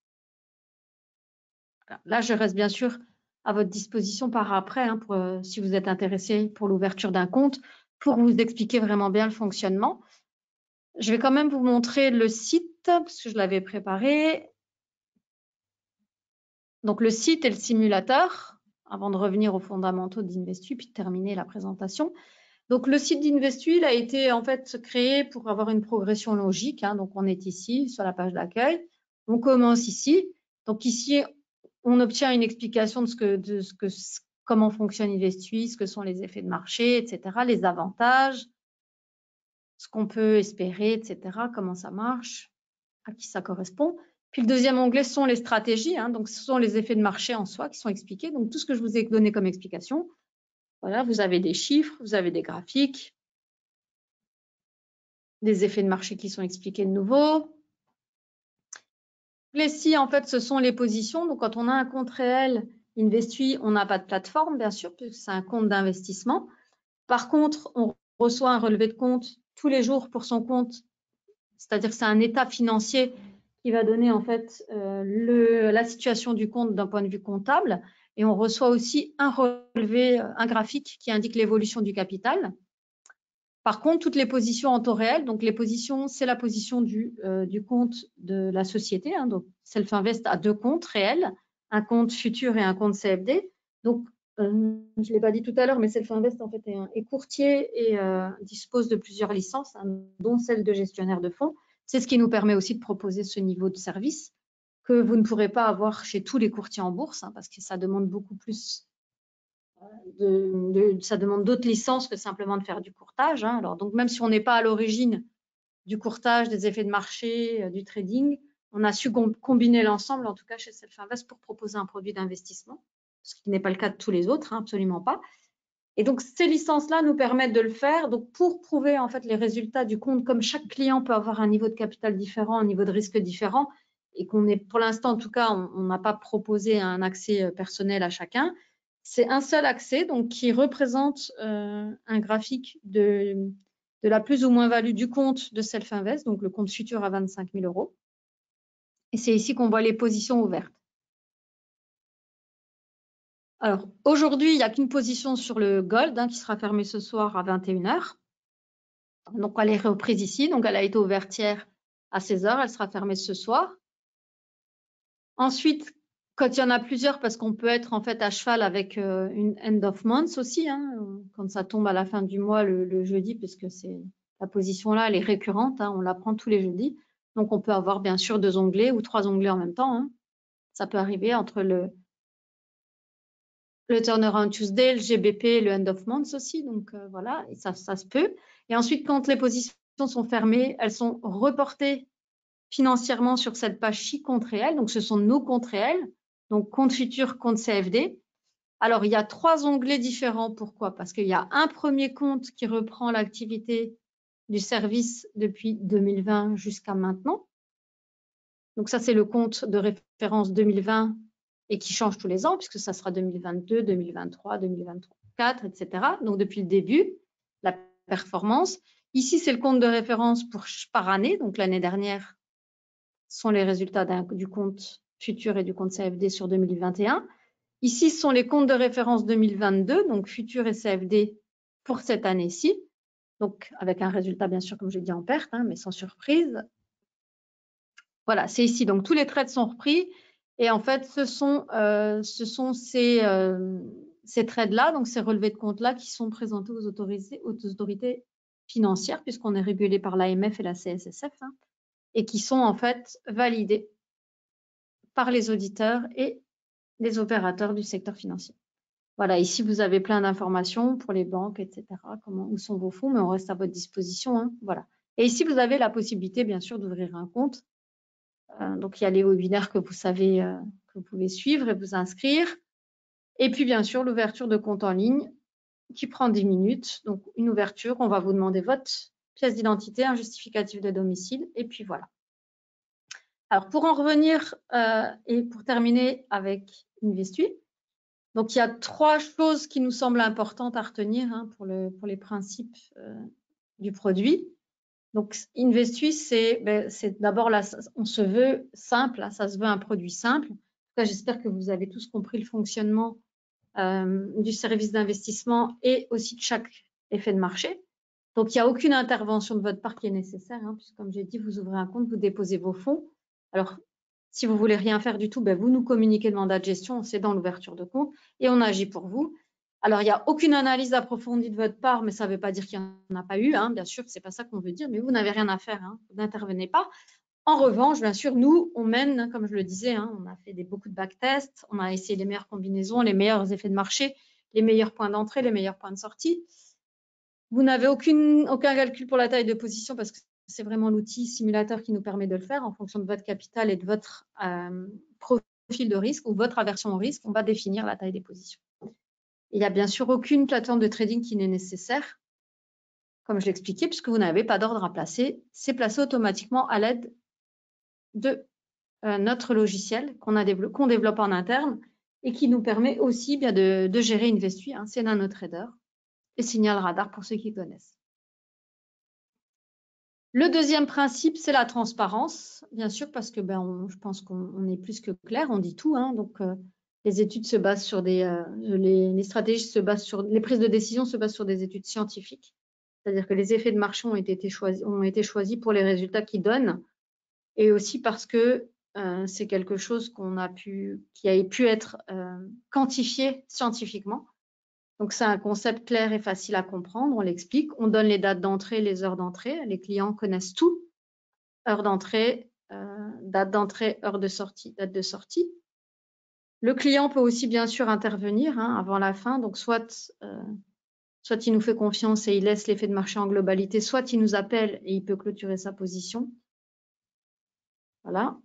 Voilà. Là, je reste bien sûr à votre disposition par après, hein, pour, si vous êtes intéressé pour l'ouverture d'un compte, pour vous expliquer vraiment bien le fonctionnement. Je vais quand même vous montrer le site, parce que je l'avais préparé. Donc, le site et le simulateur, avant de revenir aux fondamentaux d'Investui, puis de terminer la présentation. Donc, le site d'Investui a été en fait créé pour avoir une progression logique, hein. Donc, on est ici sur la page d'accueil. On commence ici. Donc, ici, on obtient une explication de comment fonctionne Investui, ce que sont les effets de marché, etc., les avantages, ce qu'on peut espérer, etc., comment ça marche, à qui ça correspond. Puis le deuxième onglet sont les stratégies, hein. Donc, ce sont les effets de marché en soi qui sont expliqués. Donc, tout ce que je vous ai donné comme explication, voilà, vous avez des chiffres, vous avez des graphiques, des effets de marché qui sont expliqués de nouveau. Les si, en fait, ce sont les positions. Donc, quand on a un compte réel Investui, on n'a pas de plateforme, bien sûr, puisque c'est un compte d'investissement. Par contre, on reçoit un relevé de compte tous les jours pour son compte, c'est-à-dire que c'est un état financier qui va donner, en fait, la situation du compte d'un point de vue comptable. Et on reçoit aussi un relevé, un graphique qui indique l'évolution du capital. Par contre, toutes les positions en taux réel, donc les positions, c'est la position du compte de la société, hein. Donc, Self-Invest a deux comptes réels, un compte futur et un compte CFD. Donc, je ne l'ai pas dit tout à l'heure, mais Self-Invest en fait est courtier et dispose de plusieurs licences, hein, dont celle de gestionnaire de fonds. C'est ce qui nous permet aussi de proposer ce niveau de service que vous ne pourrez pas avoir chez tous les courtiers en bourse, hein, parce que ça demande beaucoup plus. Ça demande d'autres licences que simplement de faire du courtage, hein. Alors, donc, même si on n'est pas à l'origine du courtage, des effets de marché, du trading, on a su combiner l'ensemble, en tout cas chez Self-Invest, pour proposer un produit d'investissement, ce qui n'est pas le cas de tous les autres, hein, absolument pas. Et donc, ces licences-là nous permettent de le faire. Donc, pour prouver en fait les résultats du compte, comme chaque client peut avoir un niveau de capital différent, un niveau de risque différent, et qu'on est, pour l'instant, en tout cas, on n'a pas proposé un accès personnel à chacun. C'est un seul accès, donc qui représente un graphique de la plus ou moins value du compte de Self-Invest, donc le compte futur à 25 000 €. Et c'est ici qu'on voit les positions ouvertes. Alors, aujourd'hui, il n'y a qu'une position sur le Gold, hein, qui sera fermée ce soir à 21 h. Donc, elle est reprise ici. Donc, elle a été ouverte hier à 16 h. Elle sera fermée ce soir. Ensuite, quand il y en a plusieurs, parce qu'on peut être en fait à cheval avec une end of month aussi, hein, quand ça tombe à la fin du mois le jeudi, puisque la position là, elle est récurrente, hein, on la prend tous les jeudis. Donc, on peut avoir bien sûr 2 onglets ou 3 onglets en même temps, hein. Ça peut arriver entre le Turnaround Tuesday, le GBP, le End of Month aussi. Donc, voilà, et ça se peut. Et ensuite, quand les positions sont fermées, elles sont reportées financièrement sur cette page-ci, compte réel. Donc, ce sont nos comptes réels. Donc, compte futur, compte CFD. Alors, il y a 3 onglets différents. Pourquoi? Parce qu'il y a un premier compte qui reprend l'activité du service depuis 2020 jusqu'à maintenant. Donc, ça, c'est le compte de référence 2020 et qui change tous les ans, puisque ça sera 2022, 2023, 2024, etc. Donc, depuis le début, la performance. Ici, c'est le compte de référence par année. Donc, l'année dernière sont les résultats du compte futur et du compte CFD sur 2021. Ici, ce sont les comptes de référence 2022, donc futur et CFD pour cette année-ci. Donc, avec un résultat, bien sûr, comme je l'ai dit, en perte, hein, mais sans surprise. Voilà, c'est ici. Donc, tous les trades sont repris. Et en fait, ce sont ces trades-là, donc ces relevés de compte-là, qui sont présentés aux autorités financières, puisqu'on est régulé par l'AMF et la CSSF, hein, et qui sont en fait validés par les auditeurs et les opérateurs du secteur financier. Voilà, ici, vous avez plein d'informations pour les banques, etc. Où sont vos fonds, mais on reste à votre disposition, hein, voilà. Et ici, vous avez la possibilité, bien sûr, d'ouvrir un compte. Donc, il y a les webinaires que vous savez, que vous pouvez suivre et vous inscrire. Et puis, bien sûr, l'ouverture de compte en ligne qui prend 10 minutes. Donc, une ouverture, on va vous demander votre pièce d'identité, un justificatif de domicile, et puis voilà. Alors, pour en revenir et pour terminer avec Investuy, donc il y a 3 choses qui nous semblent importantes à retenir hein, pour les principes du produit. Donc, Investuy, c'est d'abord là, on se veut simple, là, ça se veut un produit simple. En tout cas, j'espère que vous avez tous compris le fonctionnement du service d'investissement et aussi de chaque effet de marché. Donc, il n'y a aucune intervention de votre part qui est nécessaire, hein, puisque comme j'ai dit, vous ouvrez un compte, vous déposez vos fonds. Alors, si vous voulez rien faire du tout, vous nous communiquez le mandat de gestion, c'est dans l'ouverture de compte, et on agit pour vous. Alors, il n'y a aucune analyse approfondie de votre part, mais ça ne veut pas dire qu'il n'y en a pas eu, hein, bien sûr, c'est pas ça qu'on veut dire, mais vous n'avez rien à faire, hein, vous n'intervenez pas. En revanche, bien sûr, nous, on mène, comme je le disais, hein, on a fait beaucoup de backtests, on a essayé les meilleures combinaisons, les meilleurs effets de marché, les meilleurs points d'entrée, les meilleurs points de sortie. Vous n'avez aucun calcul pour la taille de position parce que c'est vraiment l'outil simulateur qui nous permet de le faire en fonction de votre capital et de votre profil de risque ou votre aversion au risque. On va définir la taille des positions. Il n'y a bien sûr aucune plateforme de trading qui n'est nécessaire, comme je l'expliquais, puisque vous n'avez pas d'ordre à placer. C'est placé automatiquement à l'aide de notre logiciel qu'on développe en interne et qui nous permet aussi bien de gérer Investuy. Hein, c'est NanoTrader et Signal Radar pour ceux qui connaissent. Le deuxième principe, c'est la transparence, bien sûr, parce que je pense qu'on est plus que clair, on dit tout. Hein, donc, les études se basent sur les stratégies se basent sur les prises de décision se basent sur des études scientifiques. C'est-à-dire que les effets de marché ont été choisis pour les résultats qu'ils donnent, et aussi parce que c'est quelque chose qui a pu être quantifié scientifiquement. Donc, c'est un concept clair et facile à comprendre. On l'explique. On donne les dates d'entrée, les heures d'entrée. Les clients connaissent tout. Heure d'entrée, date d'entrée, heure de sortie, date de sortie. Le client peut aussi, bien sûr, intervenir hein, avant la fin. Donc, soit il nous fait confiance et il laisse l'effet de marché en globalité, soit il nous appelle et il peut clôturer sa position. Voilà.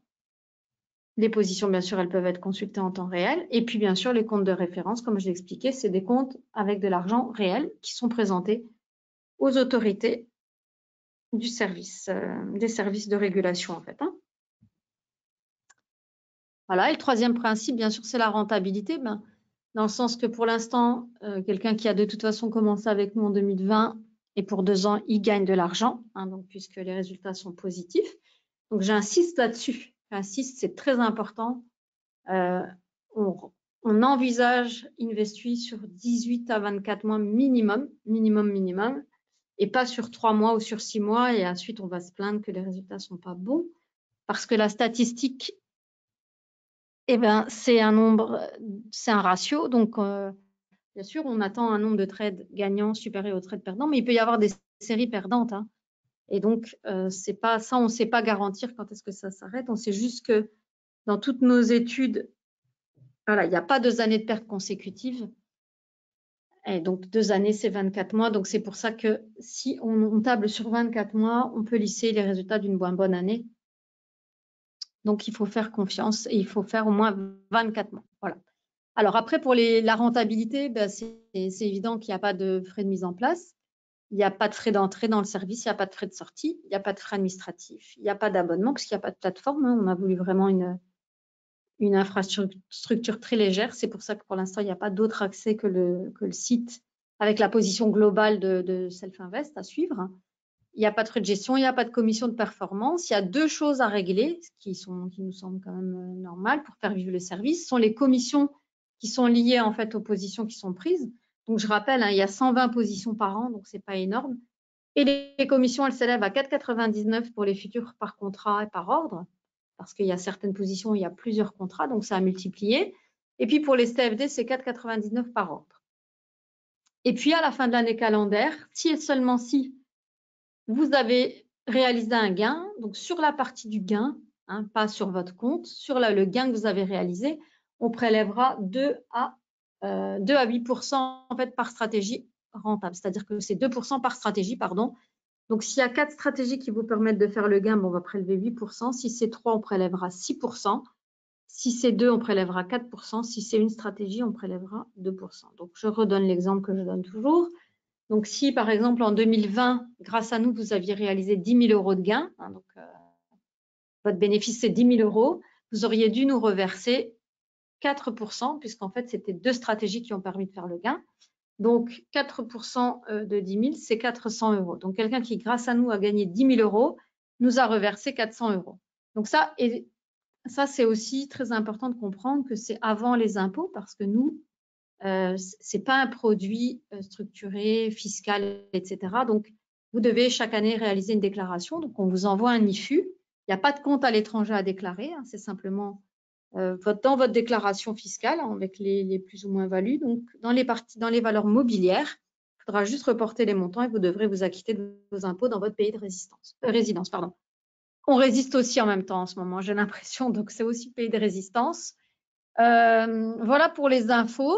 Les positions, bien sûr, elles peuvent être consultées en temps réel. Et puis, bien sûr, les comptes de référence, comme je l'ai expliqué, c'est des comptes avec de l'argent réel qui sont présentés aux autorités du service, des services de régulation, en fait. Hein. Voilà. Et le troisième principe, bien sûr, c'est la rentabilité. Dans le sens que pour l'instant, quelqu'un qui a de toute façon commencé avec nous en 2020 et pour 2 ans, il gagne de l'argent, hein, donc puisque les résultats sont positifs. Donc, j'insiste là-dessus. J'insiste, c'est très important. On envisage Investuy sur 18 à 24 mois minimum, et pas sur 3 mois ou sur 6 mois, et ensuite on va se plaindre que les résultats ne sont pas bons, parce que la statistique, c'est un ratio, donc bien sûr, on attend un nombre de trades gagnants supérieur aux trades perdants, mais il peut y avoir des séries perdantes, hein. Et donc, c'est pas ça, on ne sait pas garantir quand est-ce que ça s'arrête, on sait juste que dans toutes nos études, voilà, il n'y a pas 2 années de pertes consécutives. Et donc, 2 années, c'est 24 mois. Donc, c'est pour ça que si on table sur 24 mois, on peut lisser les résultats d'une bonne année. Donc, il faut faire confiance et il faut faire au moins 24 mois. Voilà. Alors, après, pour la rentabilité, c'est évident qu'il n'y a pas de frais de mise en place. Il n'y a pas de frais d'entrée dans le service, il n'y a pas de frais de sortie, il n'y a pas de frais administratifs, il n'y a pas d'abonnement parce qu'il n'y a pas de plateforme. Hein. On a voulu vraiment une infrastructure très légère. C'est pour ça que pour l'instant, il n'y a pas d'autre accès que le site avec la position globale de Self-Invest à suivre. Il n'y a pas de frais de gestion, il n'y a pas de commission de performance. Il y a 2 choses à régler qui nous semblent quand même normales pour faire vivre le service. Ce sont les commissions qui sont liées en fait aux positions qui sont prises. Donc, je rappelle, hein, il y a 120 positions par an, donc ce n'est pas énorme. Et les commissions, elles s'élèvent à 4,99 pour les futurs par contrat et par ordre, parce qu'il y a certaines positions où il y a plusieurs contrats, donc ça a multiplié. Et puis pour les CFD, c'est 4,99 par ordre. Et puis à la fin de l'année calendaire, si et seulement si vous avez réalisé un gain, donc sur la partie du gain, hein, pas sur votre compte, sur le gain que vous avez réalisé, on prélèvera 2 à 2 à 8% en fait, par stratégie rentable. C'est-à-dire que c'est 2% par stratégie, pardon. Donc, s'il y a 4 stratégies qui vous permettent de faire le gain, bon, on va prélever 8%. Si c'est 3, on prélèvera 6%. Si c'est 2, on prélèvera 4%. Si c'est une stratégie, on prélèvera 2%. Donc, je redonne l'exemple que je donne toujours. Donc, si par exemple en 2020, grâce à nous, vous aviez réalisé 10 000 euros de gain, hein, donc votre bénéfice c'est 10 000 euros, vous auriez dû nous reverser 4%, puisqu'en fait c'était 2 stratégies qui ont permis de faire le gain. Donc 4% de 10 000, c'est 400 euros. Donc quelqu'un qui, grâce à nous, a gagné 10 000 euros, nous a reversé 400 euros. Donc ça, c'est aussi très important de comprendre que c'est avant les impôts, parce que nous, c'est pas un produit structuré, fiscal, etc. Donc, vous devez chaque année réaliser une déclaration. Donc, on vous envoie un IFU. Il n'y a pas de compte à l'étranger à déclarer. Hein, c'est simplement dans votre déclaration fiscale, hein, avec les plus ou moins values. Donc, dans les valeurs mobilières, il faudra juste reporter les montants et vous devrez vous acquitter de vos impôts dans votre pays de résidence. Pardon. On résiste aussi en même temps en ce moment, j'ai l'impression. Donc, c'est aussi pays de résistance. Voilà pour les infos.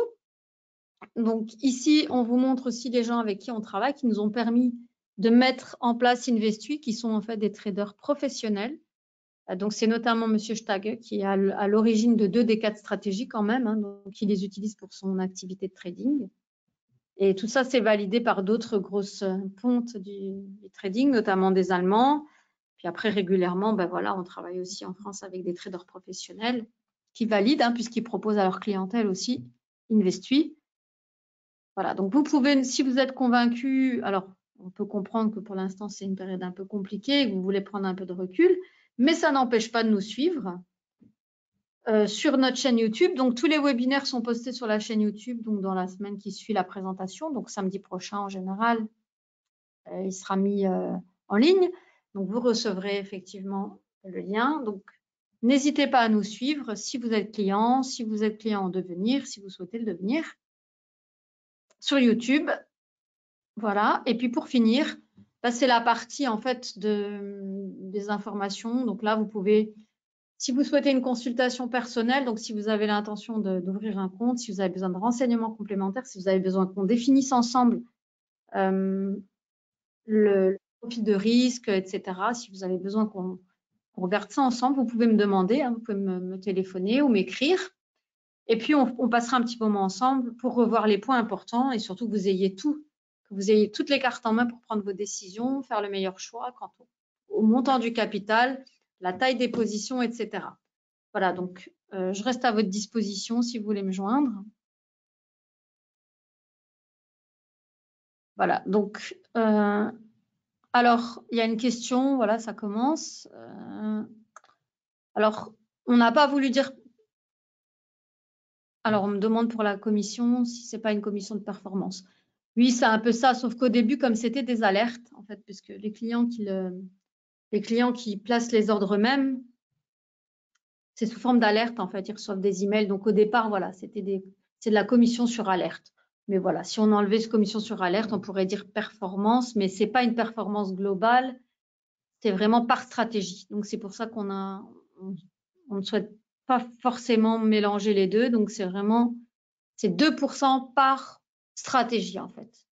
Donc ici, on vous montre aussi les gens avec qui on travaille, qui nous ont permis de mettre en place Investui, qui sont en fait des traders professionnels. Donc c'est notamment Monsieur Stage qui est à l'origine de 2 des 4 stratégies quand même, hein, donc il les utilise pour son activité de trading. Et tout ça, c'est validé par d'autres grosses pontes du trading, notamment des Allemands. Puis après, régulièrement, ben voilà, on travaille aussi en France avec des traders professionnels qui valident, hein, puisqu'ils proposent à leur clientèle aussi Investui. Voilà, donc vous pouvez, si vous êtes convaincu, alors on peut comprendre que pour l'instant c'est une période un peu compliquée, que vous voulez prendre un peu de recul, mais ça n'empêche pas de nous suivre sur notre chaîne YouTube. Donc tous les webinaires sont postés sur la chaîne YouTube, donc dans la semaine qui suit la présentation, donc samedi prochain en général, il sera mis en ligne. Donc vous recevrez effectivement le lien. Donc n'hésitez pas à nous suivre si vous êtes client en devenir, si vous souhaitez le devenir sur YouTube. Voilà. Et puis pour finir, là, c'est la partie en fait des informations. Donc là, vous pouvez, si vous souhaitez une consultation personnelle, donc si vous avez l'intention d'ouvrir un compte, si vous avez besoin de renseignements complémentaires, si vous avez besoin qu'on définisse ensemble le profil de risque, etc. Si vous avez besoin qu'on regarde ça ensemble, vous pouvez me demander, hein, vous pouvez me téléphoner ou m'écrire. Et puis, on passera un petit moment ensemble pour revoir les points importants et surtout que vous ayez toutes les cartes en main pour prendre vos décisions, faire le meilleur choix quant au montant du capital, la taille des positions, etc. Voilà, donc je reste à votre disposition si vous voulez me joindre. Voilà, donc alors il y a une question, voilà, ça commence. Alors, on n'a pas voulu dire. Alors, on me demande pour la commission si c'est pas une commission de performance. Oui, c'est un peu ça, sauf qu'au début, comme c'était des alertes, en fait, puisque les clients qui placent les ordres eux-mêmes, c'est sous forme d'alerte, en fait, ils reçoivent des emails. Donc, au départ, voilà, c'est de la commission sur alerte. Mais voilà, si on enlevait cette commission sur alerte, on pourrait dire performance, mais c'est pas une performance globale, c'est vraiment par stratégie. Donc, c'est pour ça on ne souhaite pas forcément mélanger les deux. Donc, c'est 2% par stratégie, en fait.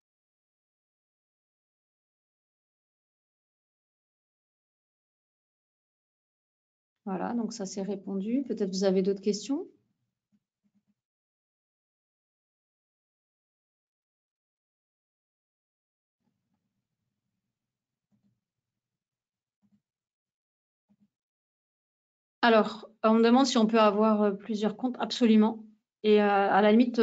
Voilà, donc ça c'est répondu. Peut-être vous avez d'autres questions? Alors, on me demande si on peut avoir plusieurs comptes. Absolument. Et à la limite,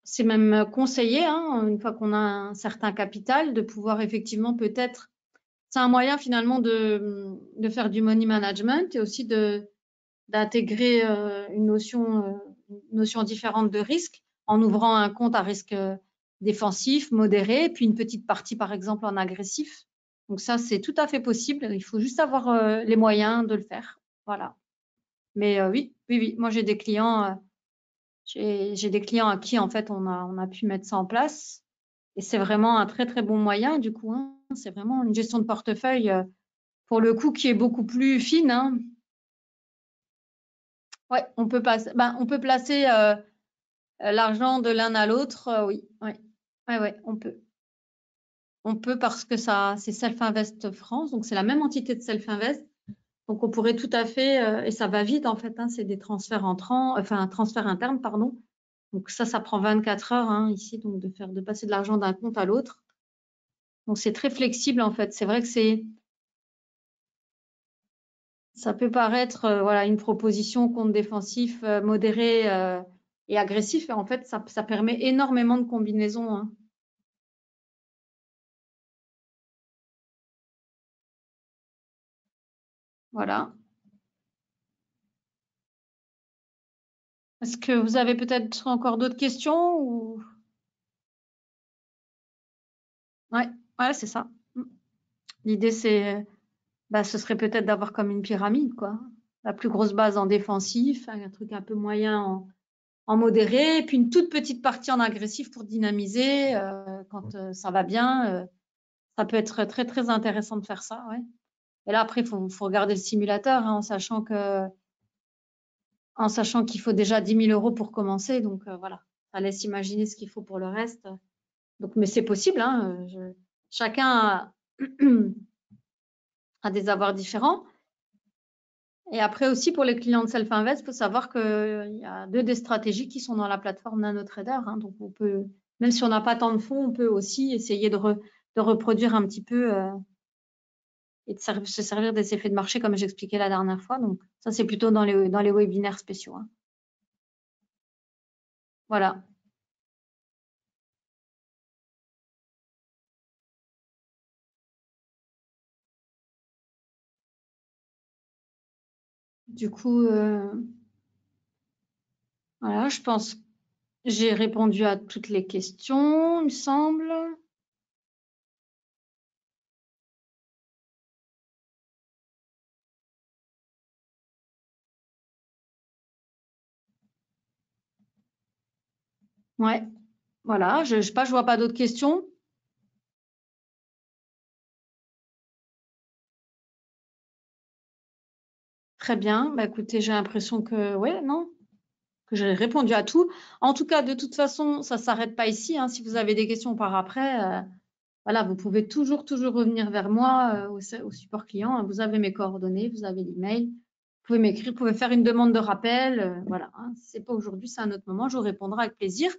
c'est même conseillé, hein, une fois qu'on a un certain capital, de pouvoir effectivement peut-être. C'est un moyen finalement de faire du money management et aussi d'intégrer une notion différente de risque en ouvrant un compte à risque défensif, modéré, puis une petite partie par exemple en agressif. Donc ça, c'est tout à fait possible. Il faut juste avoir les moyens de le faire. Voilà. Mais oui. Moi, j'ai des clients à qui en fait on a pu mettre ça en place. Et c'est vraiment un très très bon moyen du coup. Hein. C'est vraiment une gestion de portefeuille pour le coup qui est beaucoup plus fine. Hein. Ouais, on peut placer L'argent de l'un à l'autre, oui, ouais, on peut. On peut parce que ça, c'est Self-Invest France, donc c'est la même entité de Self-Invest. Donc on pourrait tout à fait, et ça va vite en fait, hein, c'est des transferts entrants, enfin un transfert interne, pardon. Donc ça prend 24 heures hein, ici, donc de passer de l'argent d'un compte à l'autre. Donc c'est très flexible en fait. C'est vrai que ça peut paraître voilà, une proposition compte défensif modéré et agressif, et en fait ça permet énormément de combinaisons, hein. Voilà. Est-ce que vous avez peut-être encore d'autres questions ou... Ouais, c'est ça. L'idée, ce serait peut-être d'avoir comme une pyramide, quoi. La plus grosse base en défensif, un truc un peu moyen en modéré, et puis une toute petite partie en agressif pour dynamiser quand ça va bien. Ça peut être très, très intéressant de faire ça, ouais. Et là, après, il faut regarder le simulateur, hein, en sachant qu'il faut déjà 10 000 euros pour commencer. Donc, voilà, ça laisse imaginer ce qu'il faut pour le reste. Donc, mais c'est possible, hein, chacun a des avoirs différents. Et après aussi, pour les clients de Self-Invest, il faut savoir qu'il y a des stratégies qui sont dans la plateforme NanoTrader, hein. Donc, on peut, même si on n'a pas tant de fonds, on peut aussi essayer de reproduire un petit peu et de se servir des effets de marché, comme j'expliquais la dernière fois. Donc, ça, c'est plutôt dans les webinaires spéciaux, hein. Voilà. Du coup, voilà, je pense que j'ai répondu à toutes les questions, il me semble. Ouais, voilà, je sais pas, je vois pas d'autres questions. Très bien. Bah, écoutez, j'ai l'impression que, ouais, non, que j'ai répondu à tout. En tout cas, de toute façon, ça s'arrête pas ici, hein. Si vous avez des questions par après, voilà, vous pouvez toujours revenir vers moi au support client. Vous avez mes coordonnées, vous avez l'email. Vous pouvez m'écrire, vous pouvez faire une demande de rappel. Voilà, hein. Si c'est pas aujourd'hui, c'est un autre moment. Je vous répondrai avec plaisir.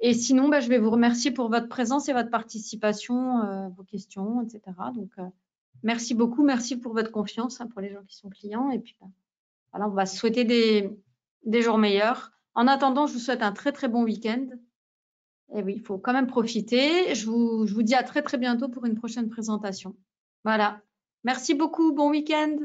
Et sinon, bah, je vais vous remercier pour votre présence et votre participation, vos questions, etc. Donc, merci beaucoup. Merci pour votre confiance, hein, pour les gens qui sont clients. Et puis, voilà, on va se souhaiter des jours meilleurs. En attendant, je vous souhaite un très, très bon week-end. Et oui, il faut quand même profiter. Je vous dis à très, très bientôt pour une prochaine présentation. Voilà. Merci beaucoup. Bon week-end.